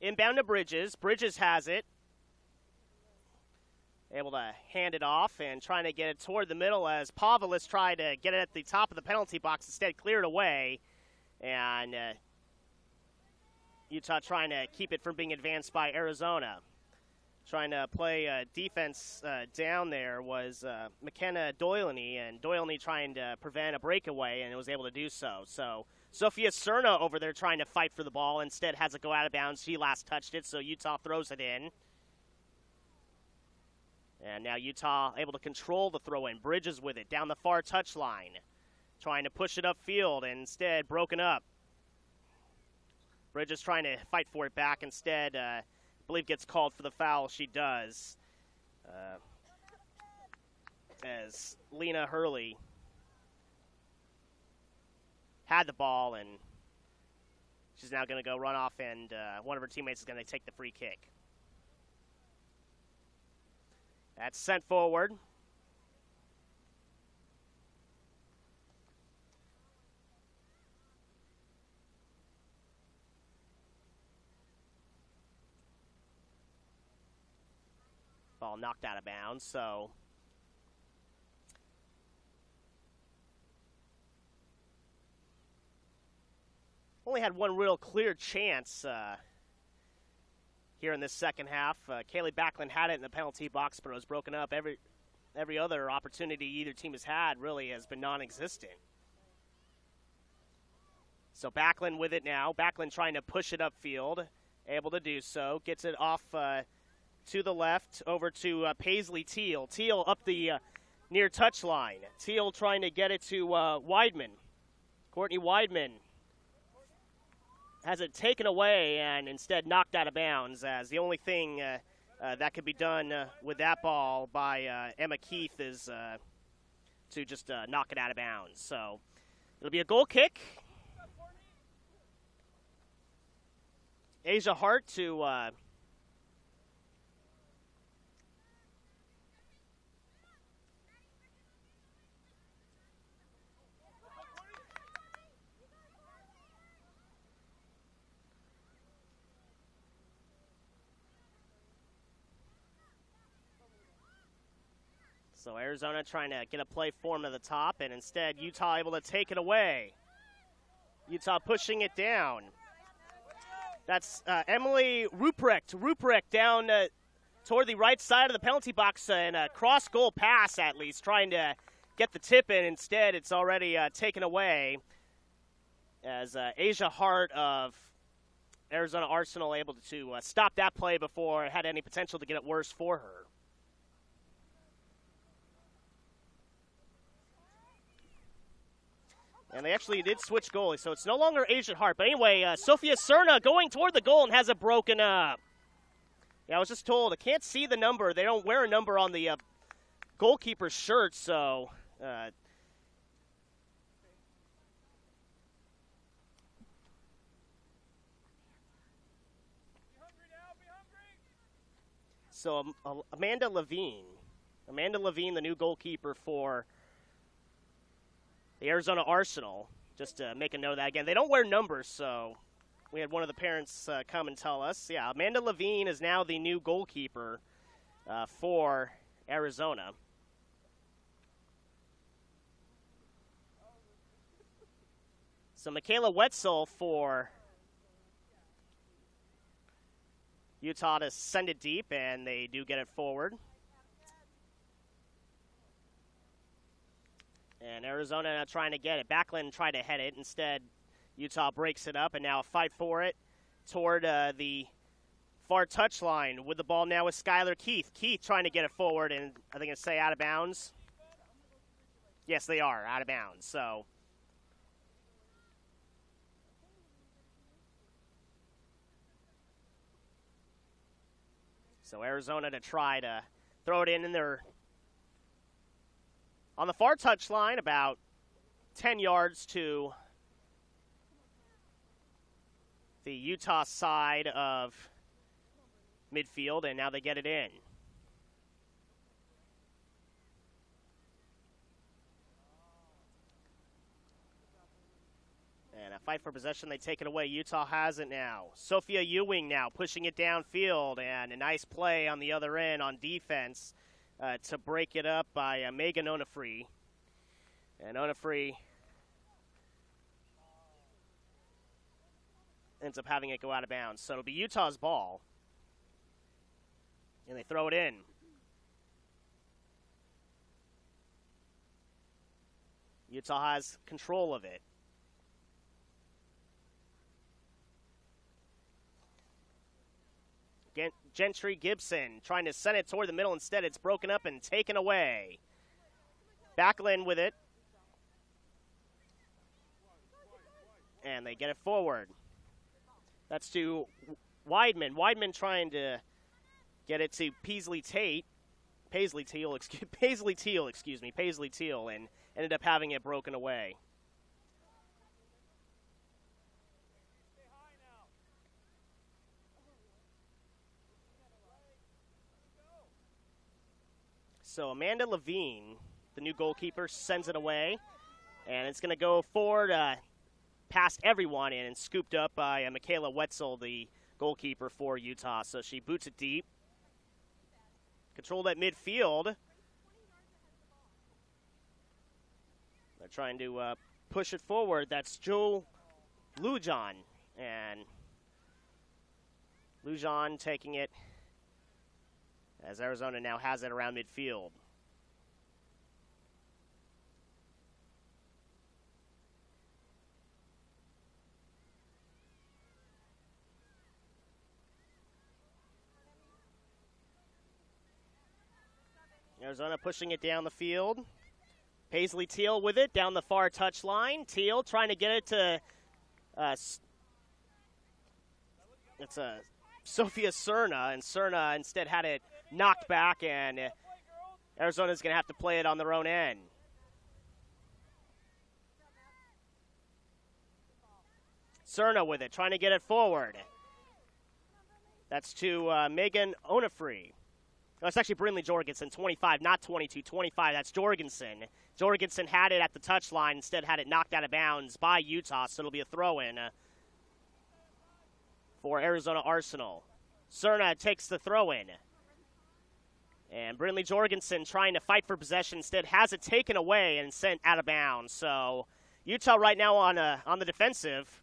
inbound to Bridges. Bridges has it. Able to hand it off and trying to get it toward the middle as Pavlis tried to get it at the top of the penalty box. Instead cleared away. And Utah trying to keep it from being advanced by Arizona. trying to play defense down there was McKenna Doylany, and Doylany trying to prevent a breakaway, and was able to do so. So Sophia Cerna over there trying to fight for the ball, instead has it go out of bounds. She last touched it, so Utah throws it in. And now Utah able to control the throw-in. Bridges with it down the far touchline, trying to push it upfield, and instead broken up. Bridges trying to fight for it back, instead I believe gets called for the foul. She does. As Lena Hurley had the ball, and she's now going to go run off, and one of her teammates is going to take the free kick. That's sent forward. Ball knocked out of bounds, so only had one real clear chance here in this second half. Kaylee Backlund had it in the penalty box, but it was broken up. Every other opportunity either team has had really has been non-existent. So Backlund with it now. Backlund trying to push it upfield, able to do so. Gets it off to the left over to Paisley Teal. Teal up the near touchline. Teal trying to get it to Weidman. Courtney Weidman has it taken away and instead knocked out of bounds, as the only thing that could be done with that ball by Emma Keith is to just knock it out of bounds. So it'll be a goal kick. Asia Hart to so Arizona trying to get a play form to the top, and instead Utah able to take it away. Utah pushing it down. That's Emily Ruprecht. Ruprecht down toward the right side of the penalty box, and a cross-goal pass at least, trying to get the tip in. Instead, it's already taken away, as Asia Hart of Arizona Arsenal able to stop that play before it had any potential to get it worse for her. And they actually did switch goalies, so it's no longer Asia Hart. But anyway, Sophia Cerna going toward the goal and has it broken up. Yeah, I was just told, I can't see the number. They don't wear a number on the goalkeeper's shirt, so so Amanda Levine, the new goalkeeper for the Arizona Arsenal, just to make a note of that again. They don't wear numbers, so we had one of the parents come and tell us. Yeah, Amanda Levine is now the new goalkeeper for Arizona. So Michaela Wetzel for Utah to send it deep, and they do get it forward. And Arizona trying to get it. Backlund tried to head it. Instead, Utah breaks it up, and now a fight for it toward the far touchline with the ball now with Skylar Keith. Keith trying to get it forward, and I think it's say out of bounds. Yes, they are out of bounds. So Arizona to try to throw it in there. On the far touchline, about 10 yards to the Utah side of midfield, and now they get it in. And a fight for possession, they take it away. Utah has it now. Sophia Ewing now pushing it downfield, and a nice play on the other end on defense to break it up by Megan Onafree. And Onafree ends up having it go out of bounds. So it'll be Utah's ball. And they throw it in. Utah has control of it. Gentry Gibson trying to send it toward the middle. Instead, it's broken up and taken away. Backlund with it. And they get it forward. That's to Weidman. Weidman trying to get it to Paisley Teal, and ended up having it broken away. So Amanda Levine, the new goalkeeper, sends it away, and it's going to go forward past everyone and scooped up by Michaela Wetzel, the goalkeeper for Utah. So she boots it deep. Controlled at midfield. They're trying to push it forward. That's Joe Lujan. And Lujan taking it as Arizona now has it around midfield. Arizona pushing it down the field. Paisley Teal with it down the far touchline. Teal trying to get it to Sophia Cerna, and Cerna instead had it knocked back, and Arizona's going to have to play it on their own end. Cerna with it, trying to get it forward. That's to Megan Onifree. No, it's actually Brinley Jorgensen, 25, not 22, 25. That's Jorgensen. Jorgensen had it at the touchline, instead had it knocked out of bounds by Utah, so it'll be a throw-in for Arizona Arsenal. Cerna takes the throw-in. And Brinley Jorgensen trying to fight for possession, instead has it taken away and sent out of bounds. So Utah right now on the defensive,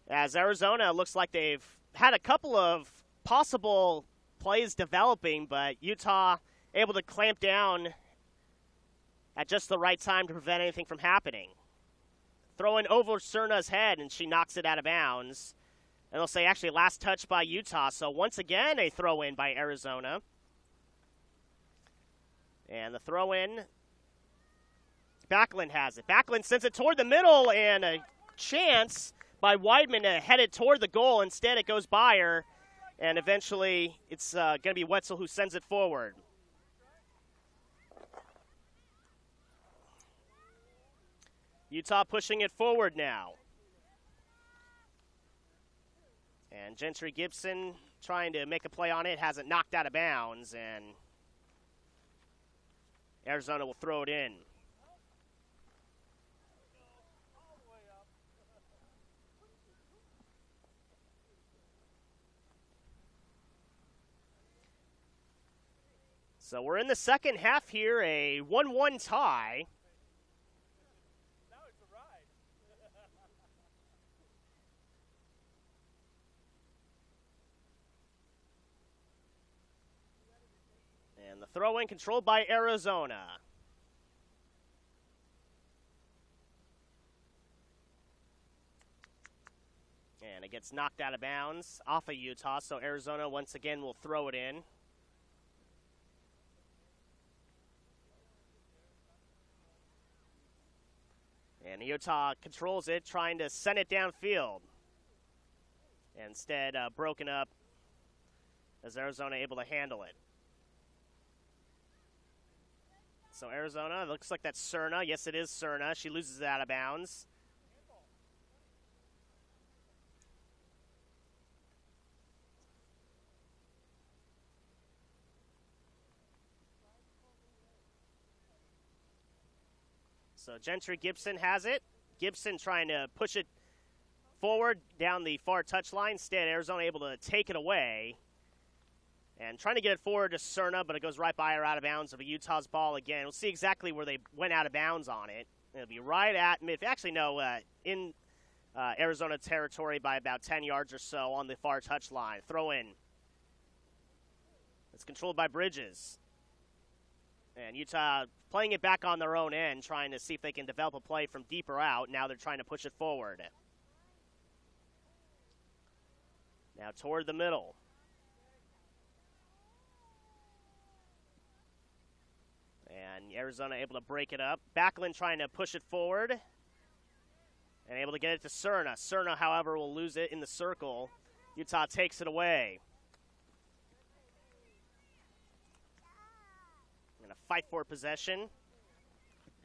as Arizona looks like they've had a couple of possible plays developing, but Utah able to clamp down at just the right time to prevent anything from happening. Throwing over Cerna's head, and she knocks it out of bounds. And they'll say actually last touch by Utah, so once again a throw-in by Arizona. And the throw-in, Backlund has it. Backlund sends it toward the middle, and a chance by Weidman to head it toward the goal. Instead it goes by her. And eventually, it's going to be Wetzel who sends it forward. Utah pushing it forward now. And Gentry Gibson trying to make a play on it, has it knocked out of bounds, and Arizona will throw it in. So we're in the second half here, a 1-1 tie. Now it's a ride. And the throw-in controlled by Arizona. And it gets knocked out of bounds off of Utah, so Arizona once again will throw it in. And Utah controls it, trying to send it downfield. Instead, broken up as Arizona able to handle it. So Arizona, looks like that's Cerna. Yes, it is Cerna. She loses it out of bounds. So Gentry Gibson has it. Gibson trying to push it forward down the far touchline. Instead, Arizona able to take it away. And trying to get it forward to Cerna, but it goes right by her out of bounds of a Utah's ball again. We'll see exactly where they went out of bounds on it. It'll be right at mid. Actually, no, in Arizona territory by about 10 yards or so on the far touchline. Throw in. It's controlled by Bridges. And Utah playing it back on their own end, trying to see if they can develop a play from deeper out. Now they're trying to push it forward. Now toward the middle. And Arizona able to break it up. Backlund trying to push it forward. And able to get it to Cerna. Cerna, however, will lose it in the circle. Utah takes it away. Going to fight for possession.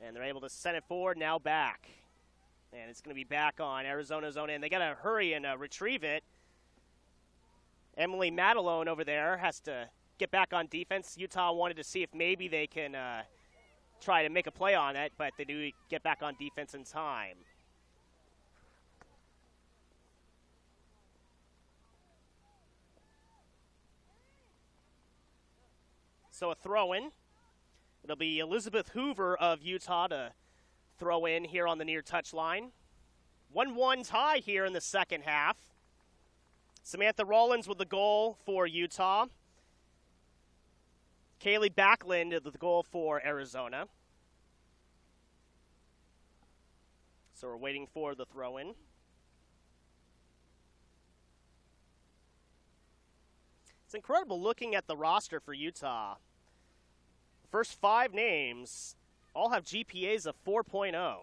And they're able to send it forward, now back. And it's going to be back on Arizona's own end. They got to hurry and retrieve it. Emily Matalone over there has to get back on defense. Utah wanted to see if maybe they can try to make a play on it, but they do get back on defense in time. So a throw-in. It'll be Elizabeth Hoover of Utah to throw in here on the near touchline. 1-1 tie here in the second half. Samantha Rollins with the goal for Utah. Kaylee Backlund with the goal for Arizona. So we're waiting for the throw-in. It's incredible looking at the roster for Utah. First 5 names all have GPAs of 4.0.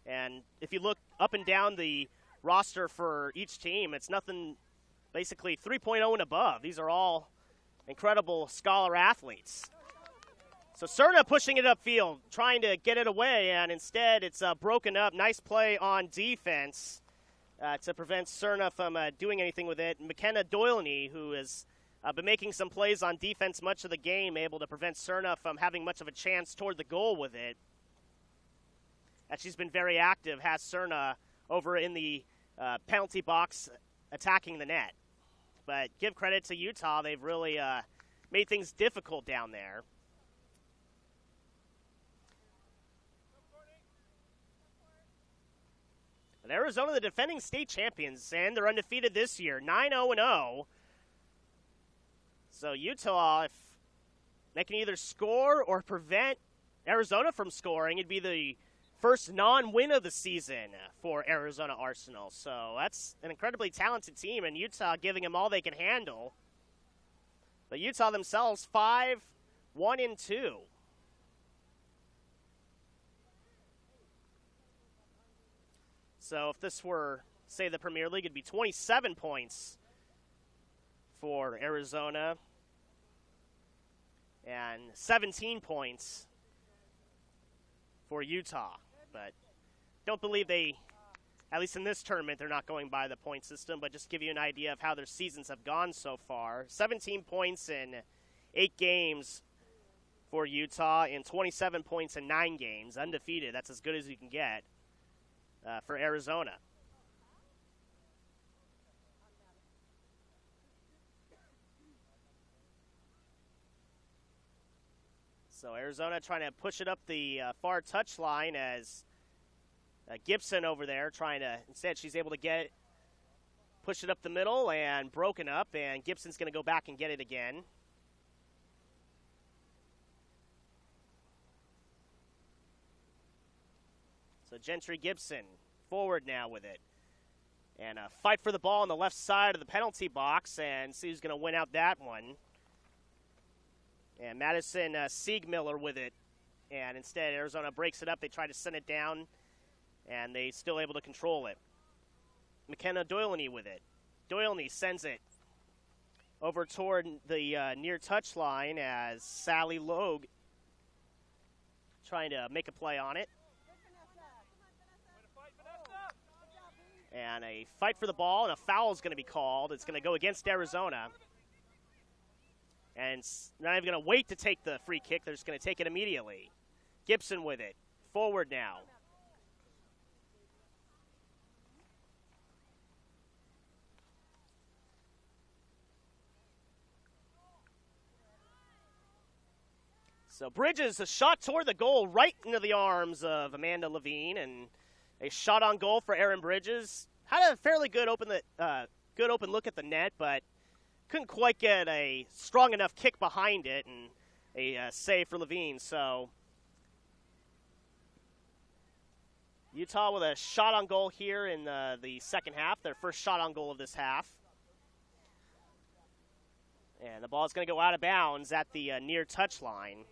And if you look up and down the roster for each team, it's nothing, basically 3.0 and above. These are all incredible scholar athletes. So Cerna pushing it upfield, trying to get it away, and instead it's broken up. Nice play on defense to prevent Cerna from doing anything with it. McKenna Doyleny, who has been making some plays on defense much of the game, able to prevent Cerna from having much of a chance toward the goal with it. As she's been very active, has Cerna over in the penalty box attacking the net. But give credit to Utah. They've really made things difficult down there. And Arizona, the defending state champions, and they're undefeated this year, 9-0-0. So Utah, if they can either score or prevent Arizona from scoring, it'd be the first non-win of the season for Arizona Arsenal. So that's an incredibly talented team, and Utah giving them all they can handle. But Utah themselves 5-1-2. So if this were, say, the Premier League, it'd be 27 points for Arizona and 17 points for Utah. But don't believe they, at least in this tournament, they're not going by the point system, but just give you an idea of how their seasons have gone so far. 17 points in 8 games for Utah and 27 points in 9 games. Undefeated. That's as good as you can get for Arizona. So Arizona trying to push it up the far touchline as Gibson over there trying to, instead she's able to push it up the middle and broken up, and Gibson's going to go back and get it again. So Gentry Gibson forward now with it. And a fight for the ball on the left side of the penalty box, and see who's going to win out that one. And Madison Siegmiller with it. And instead, Arizona breaks it up. They try to send it down, and they still able to control it. McKenna Doyleny with it. Doyleny sends it over toward the near touchline as Sally Logue trying to make a play on it. And a fight for the ball, and a foul is going to be called. It's going to go against Arizona. And not even going to wait to take the free kick. They're just going to take it immediately. Gibson with it. Forward now. So Bridges, a shot toward the goal right into the arms of Amanda Levine, and a shot on goal for Aaron Bridges. Had a fairly good open look at the net, but couldn't quite get a strong enough kick behind it, and a save for Levine. So Utah with a shot on goal here in the second half, their first shot on goal of this half. And the ball is going to go out of bounds at the near touchline.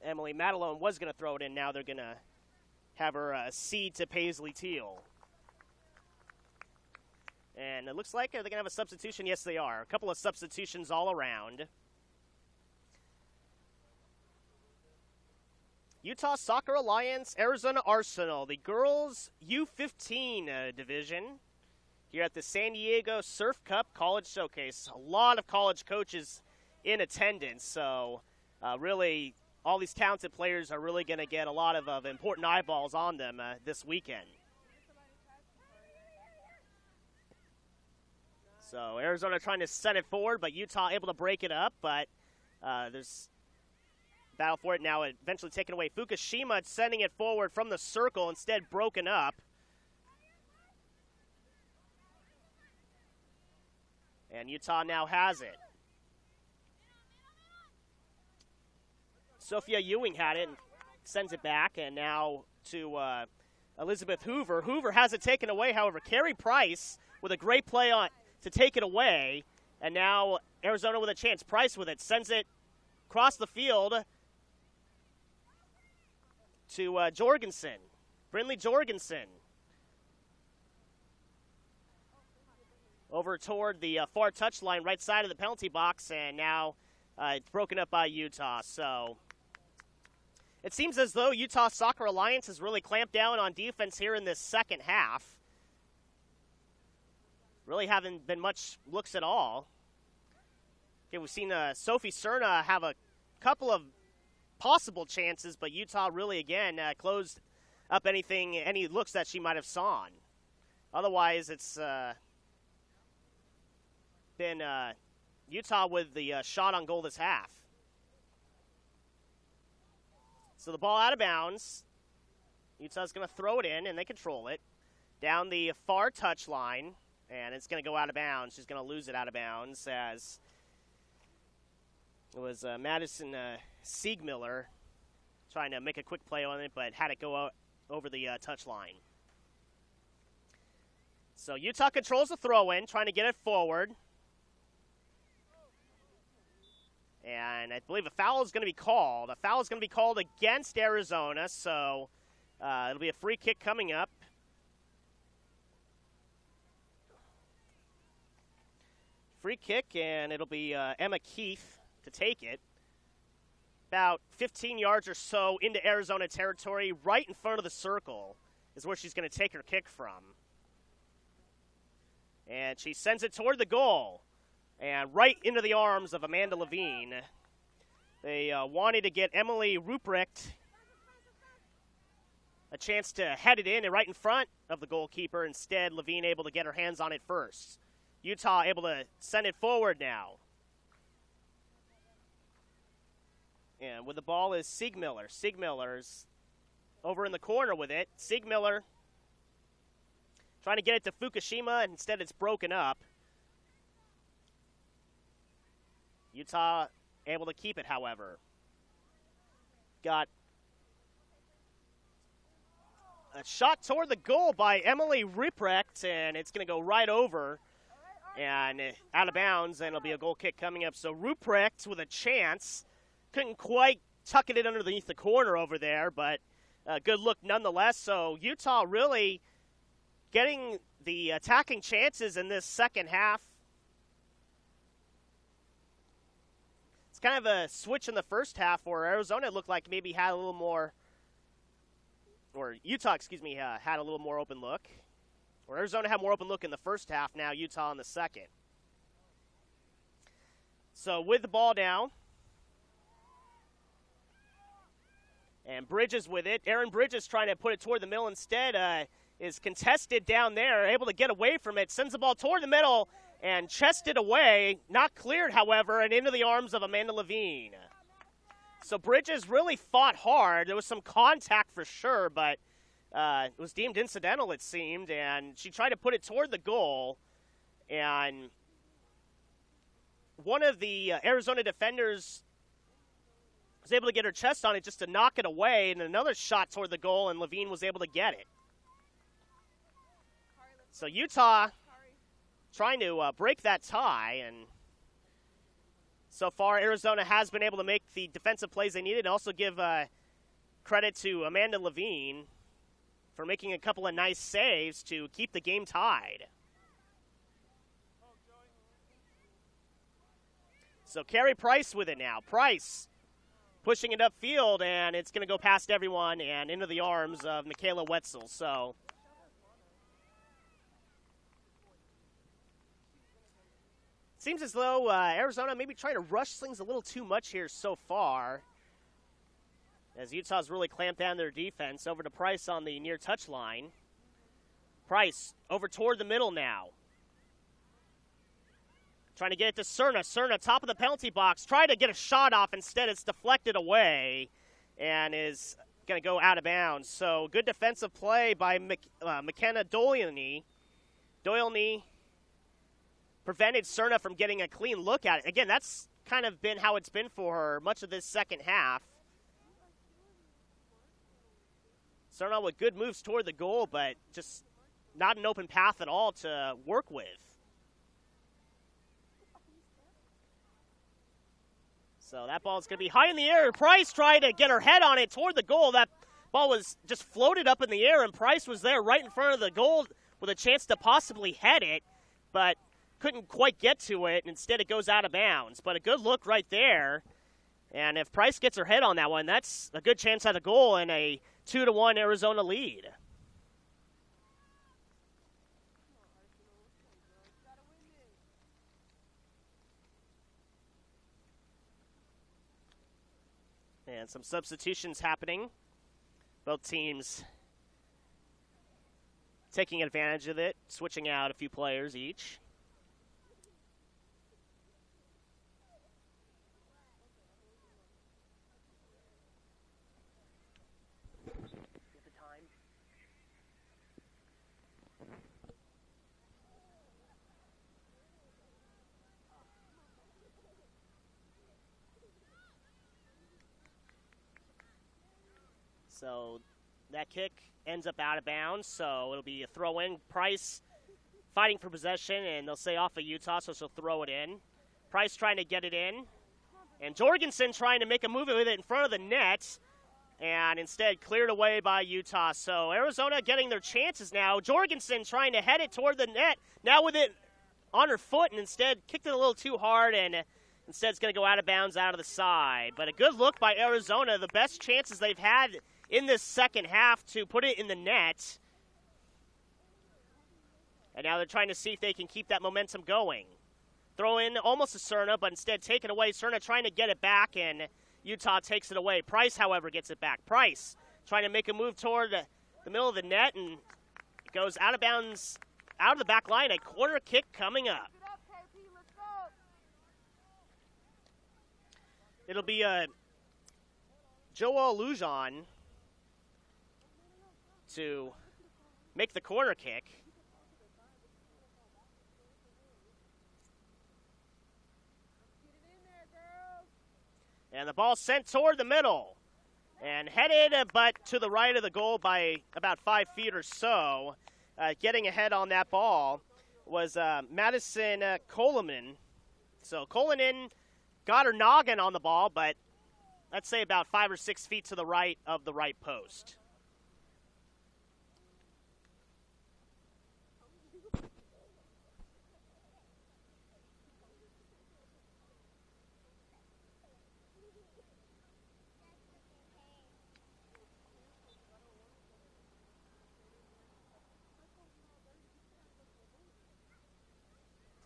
Emily Madelone was going to throw it in. Now they're going to have her cede to Paisley Teal. And it looks like they're going to have a substitution. Yes, they are. A couple of substitutions all around. Utah Soccer Alliance, Arizona Arsenal, the girls U15 division here at the San Diego Surf Cup College Showcase. A lot of college coaches in attendance, so really all these talented players are really going to get a lot of important eyeballs on them this weekend. So Arizona trying to send it forward, but Utah able to break it up, but there's battle for it now, eventually taken away. Fukushima sending it forward from the circle, instead broken up. And Utah now has it. Sophia Ewing had it and sends it back, and now to Elizabeth Hoover. Hoover has it taken away, however. Carrie Price with a great play on to take it away, and now Arizona with a chance. Price with it, sends it across the field to Jorgensen, Brindley Jorgensen. Over toward the far touchline, right side of the penalty box, and now it's broken up by Utah. So it seems as though Utah Soccer Alliance has really clamped down on defense here in this second half. Really haven't been much looks at all. Okay, we've seen Sophie Cerna have a couple of possible chances, but Utah really, again, closed up any looks that she might have saw. Otherwise, it's been Utah with the shot on goal this half. So the ball out of bounds. Utah's going to throw it in, and they control it. Down the far touchline, and it's going to go out of bounds. She's going to lose it out of bounds as it was Madison Siegmiller trying to make a quick play on it, but had it go out over the touchline. So Utah controls the throw-in, trying to get it forward. And I believe a foul is going to be called. A foul is going to be called against Arizona, so it'll be a free kick coming up. Free kick, and it'll be Emma Keith to take it. About 15 yards or so into Arizona territory, right in front of the circle is where she's going to take her kick from. And she sends it toward the goal. And right into the arms of Amanda Levine. They wanted to get Emily Ruprecht a chance to head it in and right in front of the goalkeeper. Instead, Levine able to get her hands on it first. Utah able to send it forward now. And with the ball is Siegmiller. Siegmiller's over in the corner with it. Siegmiller trying to get it to Fukushima, and instead it's broken up. Utah able to keep it, however. Got a shot toward the goal by Emily Ruprecht, and it's going to go right over and out of bounds, and it'll be a goal kick coming up. So Ruprecht with a chance. Couldn't quite tuck it in underneath the corner over there, but a good look nonetheless. So Utah really getting the attacking chances in this second half. It's kind of a switch in the first half where Arizona looked like maybe had a little more, or Utah, had a little more open look. Or Arizona had more open look in the first half, now Utah in the second. So with the ball now, and Bridges with it. Aaron Bridges trying to put it toward the middle instead, is contested down there, able to get away from it, sends the ball toward the middle, and chested away, not cleared, however, and into the arms of Amanda Levine. So Bridges really fought hard. There was some contact for sure, but It was deemed incidental, it seemed, and she tried to put it toward the goal, and one of the Arizona defenders was able to get her chest on it just to knock it away, and another shot toward the goal, and Levine was able to get it. So Utah trying to break that tie, and so far Arizona has been able to make the defensive plays they needed, and also give credit to Amanda Levine for making a couple of nice saves to keep the game tied. So Carey Price with it now. Price pushing it upfield, and it's going to go past everyone and into the arms of Michaela Wetzel. So seems as though Arizona maybe trying to rush things a little too much here so far, as Utah's really clamped down their defense. Over to Price on the near touch line. Price over toward the middle now. Trying to get it to Cerna. Cerna, top of the penalty box. Trying to get a shot off. Instead, it's deflected away and is going to go out of bounds. So good defensive play by McKenna Doyley. Doyley prevented Cerna from getting a clean look at it. Again, that's kind of been how it's been for her much of this second half. Cerna with good moves toward the goal, but just not an open path at all to work with. So that ball is going to be high in the air. Price tried to get her head on it toward the goal. That ball was just floated up in the air, and Price was there right in front of the goal with a chance to possibly head it, but couldn't quite get to it. Instead, it goes out of bounds. But a good look right there. And if Price gets her head on that one, that's a good chance at a goal and a 2-1 Arizona lead. And some substitutions happening. Both teams taking advantage of it, switching out a few players each. So that kick ends up out of bounds, so it'll be a throw-in. Price fighting for possession, and they'll say off of Utah, so she'll throw it in. Price trying to get it in, and Jorgensen trying to make a move with it in front of the net, and instead cleared away by Utah. So Arizona getting their chances now. Jorgensen trying to head it toward the net, now with it on her foot, and instead kicked it a little too hard, and instead it's going to go out of bounds out of the side. But a good look by Arizona, the best chances they've had in this second half to put it in the net. And now they're trying to see if they can keep that momentum going. Throw in almost to Cerna, but instead taken away. Cerna trying to get it back, and Utah takes it away. Price, however, gets it back. Price trying to make a move toward the middle of the net, and it goes out of bounds, out of the back line. A corner kick coming up. It'll be Joel Lujan to make the corner kick. And the ball sent toward the middle and headed, but to the right of the goal by about 5 feet or so. Getting ahead on that ball was Madison Coleman. So Coleman got her noggin on the ball, but let's say about 5 or 6 feet to the right of the right post.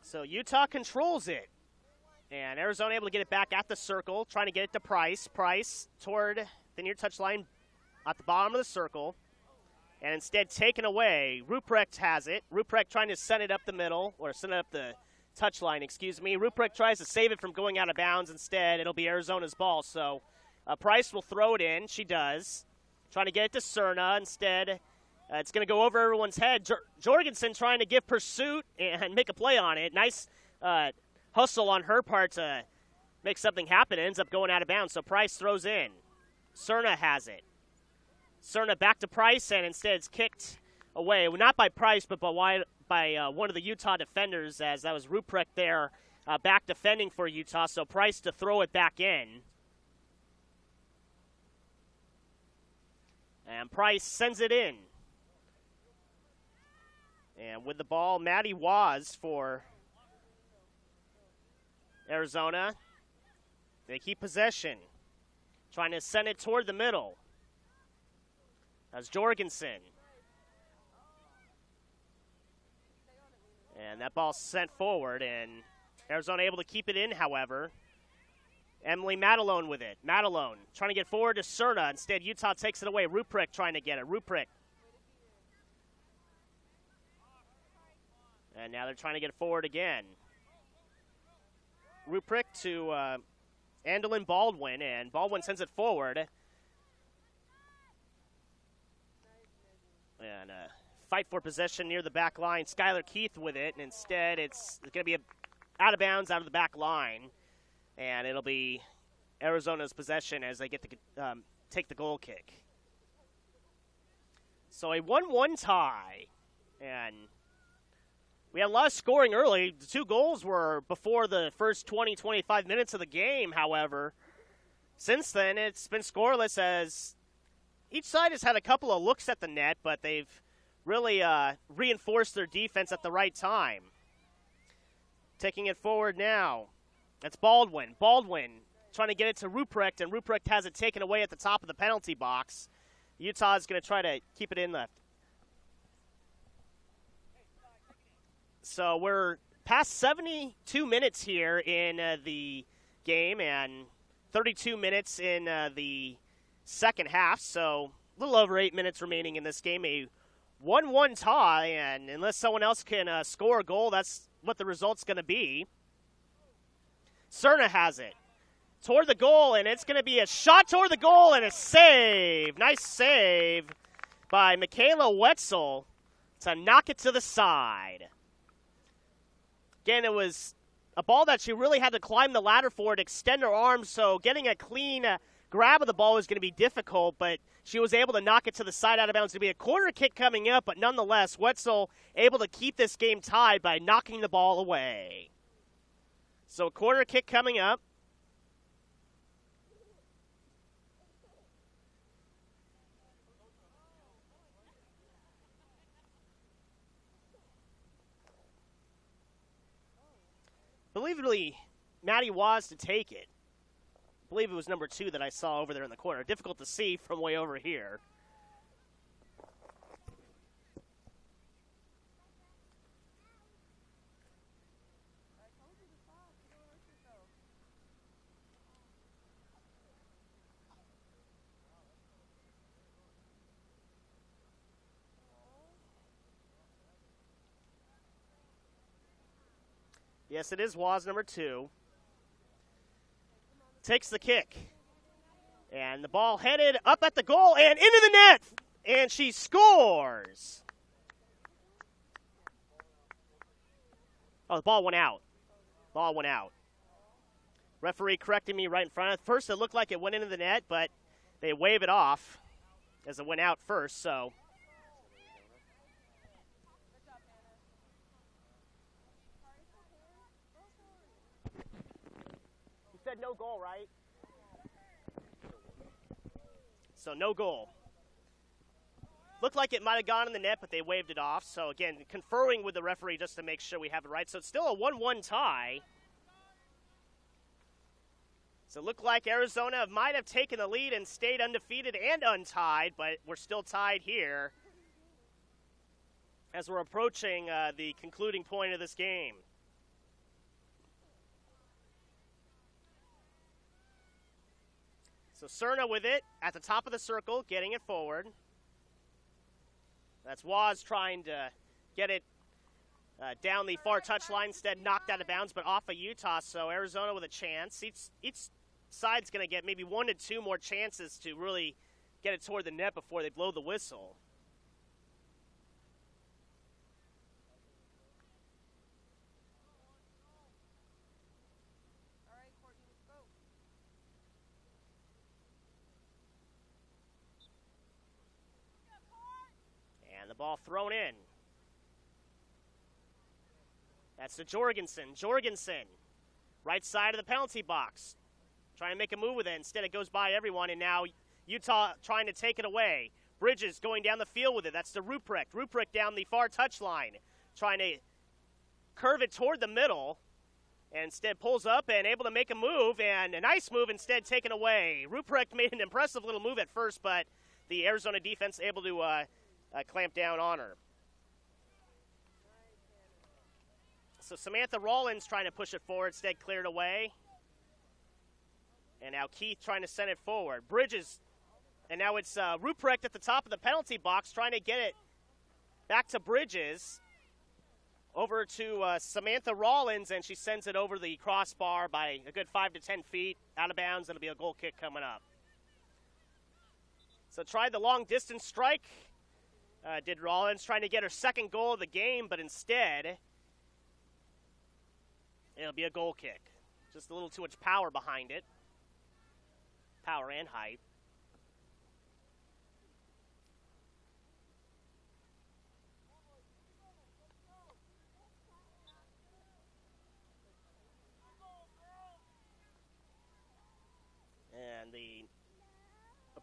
So Utah controls it. And Arizona able to get it back at the circle, trying to get it to Price. Price toward the near touch line at the bottom of the circle. And instead taken away. Ruprecht has it. Ruprecht trying to send it up the middle, or send it up the touch line, excuse me. Ruprecht tries to save it from going out of bounds. Instead, it'll be Arizona's ball. So Price will throw it in. She does. Trying to get it to Cerna. Instead, It's going to go over everyone's head. Jorgensen trying to give pursuit and make a play on it. Nice hustle on her part to make something happen. It ends up going out of bounds, so Price throws in. Cerna has it. Cerna back to Price, and instead it's kicked away. Well, not by Price, but by one of the Utah defenders, as that was Ruprecht there back defending for Utah. So Price to throw it back in. And Price sends it in. And with the ball, Maddie Waz for Arizona. They keep possession. Trying to send it toward the middle. That's Jorgensen. And that ball's sent forward, and Arizona able to keep it in, however. Emily Matalone with it. Matalone trying to get forward to Cerna. Instead, Utah takes it away. Ruprecht trying to get it. Ruprecht. And now they're trying to get it forward again. Ruprecht to Andelin Baldwin, and Baldwin sends it forward. And fight for possession near the back line. Skylar Keith with it, and instead it's going to be out of bounds out of the back line. And it'll be Arizona's possession as they get to take the goal kick. So a 1-1 tie. And we had a lot of scoring early. The 2 goals were before the first 20, 25 minutes of the game, however. Since then, it's been scoreless as each side has had a couple of looks at the net, but they've really reinforced their defense at the right time. Taking it forward now. That's Baldwin. Baldwin trying to get it to Ruprecht, and Ruprecht has it taken away at the top of the penalty box. Utah is going to try to keep it in left. So we're past 72 minutes here in the game and 32 minutes in the second half. So a little over 8 minutes remaining in this game. A 1-1 tie, and unless someone else can score a goal, that's what the result's going to be. Cerna has it toward the goal, and it's going to be a shot toward the goal and a save. Nice save by Michaela Wetzel to knock it to the side. Again, it was a ball that she really had to climb the ladder for and extend her arms, so getting a clean grab of the ball was going to be difficult, but she was able to knock it to the side out of bounds. It'll be a corner kick coming up, but nonetheless, Wetzel able to keep this game tied by knocking the ball away. So a corner kick coming up. Believably, Maddie Waz to take it. I believe it was number 2 that I saw over there in the corner. Difficult to see from way over here. Yes, it is Waz number 2. Takes the kick. And the ball headed up at the goal and into the net. And she scores. Oh, the ball went out. Ball went out. Referee correcting me right in front. At first, it looked like it went into the net, but they wave it off as it went out first, so. Said no goal, right? So no goal. Looked like it might have gone in the net, but they waved it off. So again, conferring with the referee just to make sure we have it right. So it's still a 1-1 tie. So it looked like Arizona might have taken the lead and stayed undefeated and untied, but we're still tied here as we're approaching the concluding point of this game. So Cerna with it at the top of the circle, getting it forward. That's Waz trying to get it down the far touchline, instead knocked out of bounds, but off of Utah. So Arizona with a chance. Each side's going to get maybe 1 to 2 more chances to really get it toward the net before they blow the whistle. Ball thrown in. That's to Jorgensen. Jorgensen, right side of the penalty box. Trying to make a move with it. Instead, it goes by everyone, and now Utah trying to take it away. Bridges going down the field with it. That's to Ruprecht. Ruprecht down the far touchline, trying to curve it toward the middle. And instead pulls up and able to make a move, and a nice move instead taken away. Ruprecht made an impressive little move at first, but the Arizona defense able to clamp down on her. So Samantha Rollins trying to push it forward, instead cleared away. And now Keith trying to send it forward. Bridges, and now it's Ruprecht at the top of the penalty box trying to get it back to Bridges. Over to Samantha Rollins, and she sends it over the crossbar by a good 5 to 10 feet. Out of bounds, it'll be a goal kick coming up. So tried the long-distance strike. Did Rollins, trying to get her second goal of the game, but instead, it'll be a goal kick. Just a little too much power behind it. Power and height. And the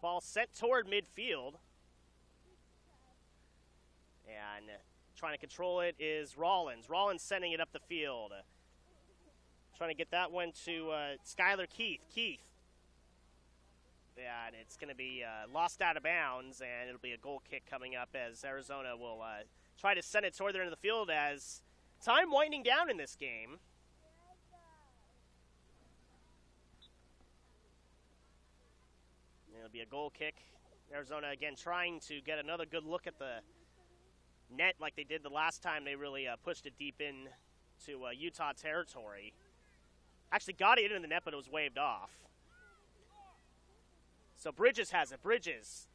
ball sent toward midfield. And trying to control it is Rollins. Rollins sending it up the field. Trying to get that one to Skylar Keith. Keith. And it's going to be lost out of bounds, and it'll be a goal kick coming up as Arizona will try to send it toward the end of the field as time winding down in this game. It'll be a goal kick. Arizona, again, trying to get another good look at the net like they did the last time they really pushed it deep in to Utah territory. Actually got it into the net, but it was waved off. So Bridges has it. Bridges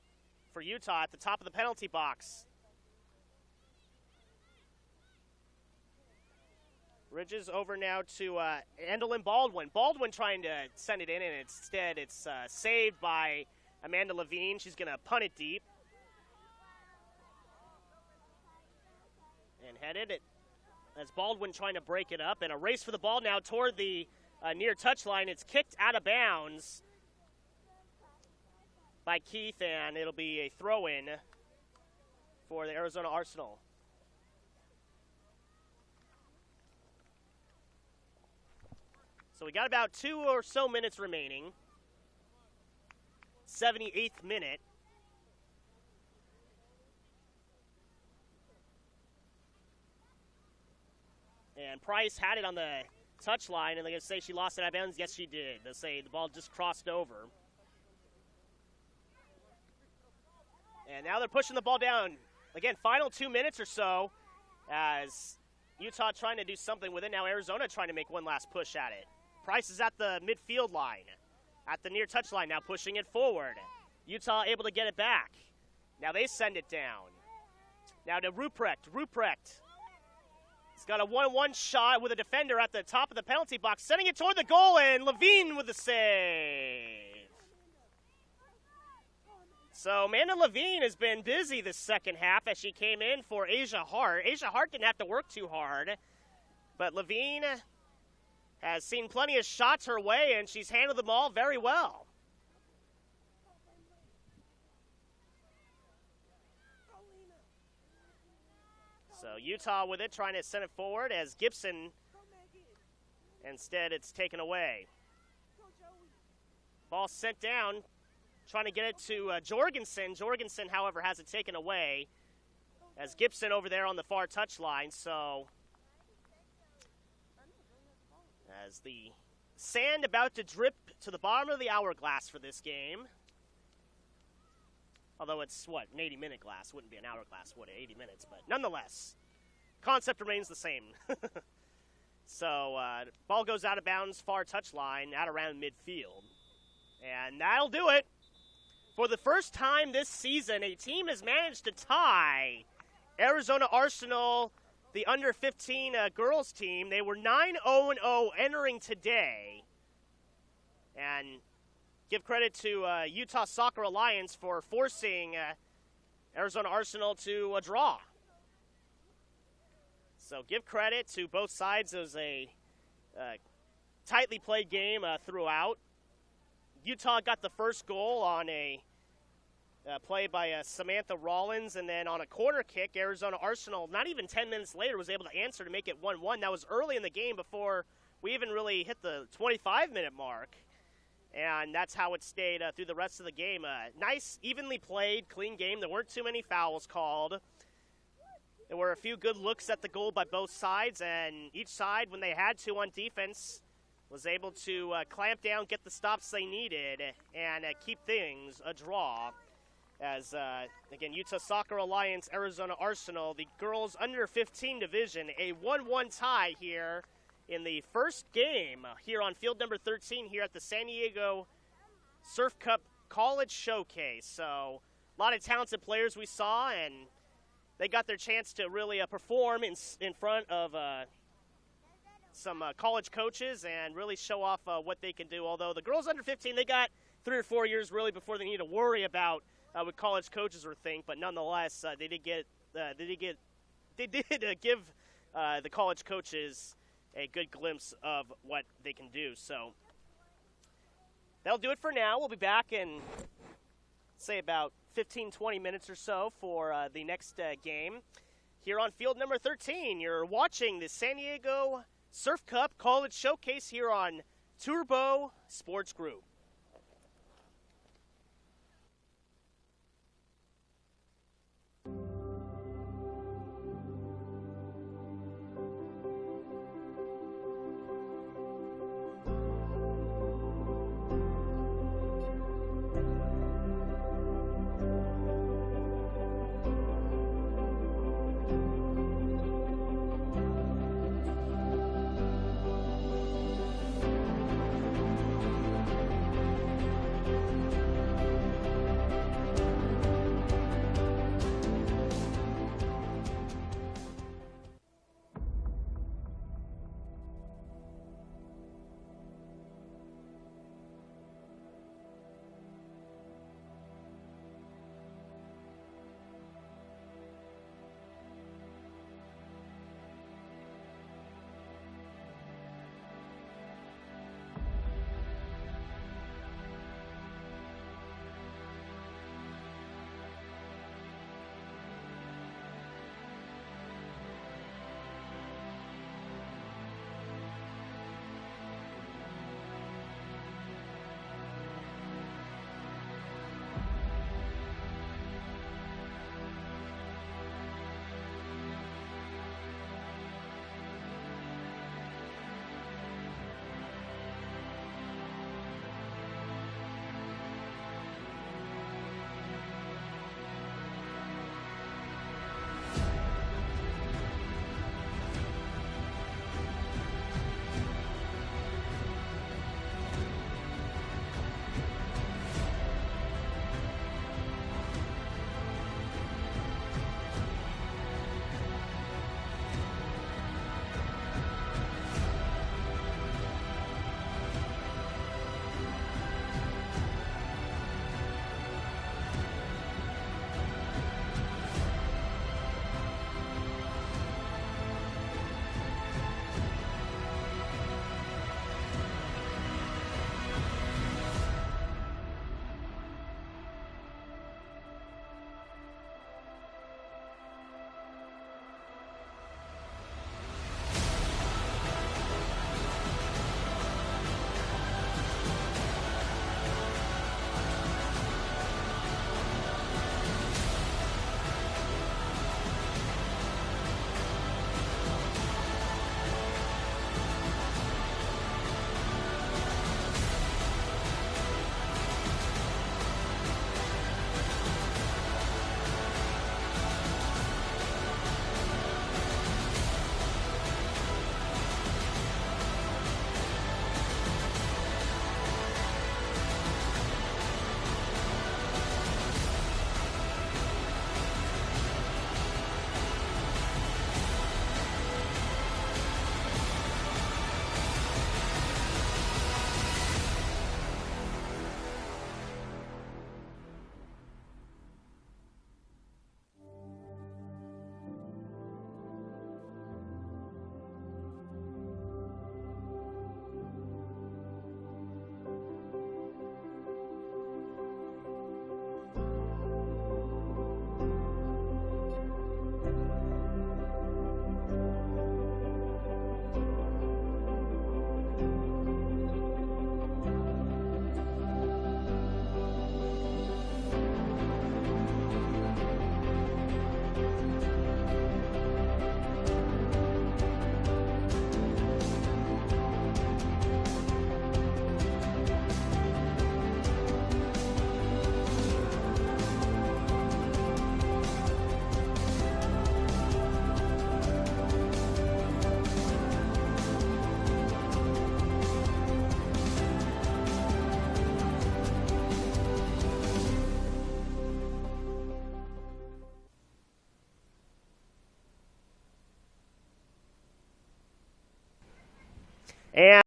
for Utah at the top of the penalty box. Bridges over now to Andelyn Baldwin. Baldwin trying to send it in, and instead it's saved by Amanda Levine. She's going to punt it deep. And headed it as Baldwin trying to break it up. And a race for the ball now toward the near touchline. It's kicked out of bounds by Keith, and it'll be a throw-in for the Arizona Arsenal. So we got about 2 or so minutes remaining. 78th minute. And Price had it on the touchline, and they're going to say she lost it out of bounds. Yes, she did. They'll say the ball just crossed over. And now they're pushing the ball down. Again, final 2 minutes or so as Utah trying to do something with it. Now Arizona trying to make one last push at it. Price is at the midfield line, at the near touch line, now pushing it forward. Utah able to get it back. Now they send it down. Now to Ruprecht. Ruprecht. He's got a 1-1 shot with a defender at the top of the penalty box, sending it toward the goal, and Levine with the save. So Amanda Levine has been busy this second half as she came in for Asia Hart. Asia Hart didn't have to work too hard, but Levine has seen plenty of shots her way, and she's handled them all very well. So Utah with it, trying to send it forward as Gibson, instead it's taken away. Ball sent down, trying to get it to Jorgensen. Jorgensen, however, has it taken away as Gibson over there on the far touchline. So as the sand about to drip to the bottom of the hourglass for this game. Although it's, what, an 80-minute glass. Wouldn't be an hourglass, would it? 80 minutes. But nonetheless, concept remains the same. So ball goes out of bounds, far touchline, out around midfield. And that'll do it. For the first time this season, a team has managed to tie Arizona Arsenal, the under-15 girls team. They were 9-0-0 entering today. And give credit to Utah Soccer Alliance for forcing Arizona Arsenal to a draw. So give credit to both sides. It was a tightly played game throughout. Utah got the first goal on a play by Samantha Rollins, and then on a corner kick, Arizona Arsenal, not even 10 minutes later, was able to answer to make it 1-1. That was early in the game before we even really hit the 25-minute mark, and that's how it stayed through the rest of the game. Nice, evenly played, clean game. There weren't too many fouls called. There were a few good looks at the goal by both sides, and each side, when they had to on defense, was able to clamp down, get the stops they needed, and keep things a draw. As, again, Utah Soccer Alliance, Arizona Arsenal, the girls under 15 division, a 1-1 tie here in the first game here on field number 13 here at the San Diego Surf Cup College Showcase. So a lot of talented players we saw, and they got their chance to really perform in front of some college coaches and really show off what they can do. Although the girls under 15, they got 3 or 4 years really before they need to worry about what college coaches would think, but nonetheless, they did give the college coaches a good glimpse of what they can do. So that'll do it for now. We'll be back in, say, about 15-20 minutes or so for the next game here on field number 13. You're watching the San Diego Surf Cup College Showcase here on Turbo Sports Group. And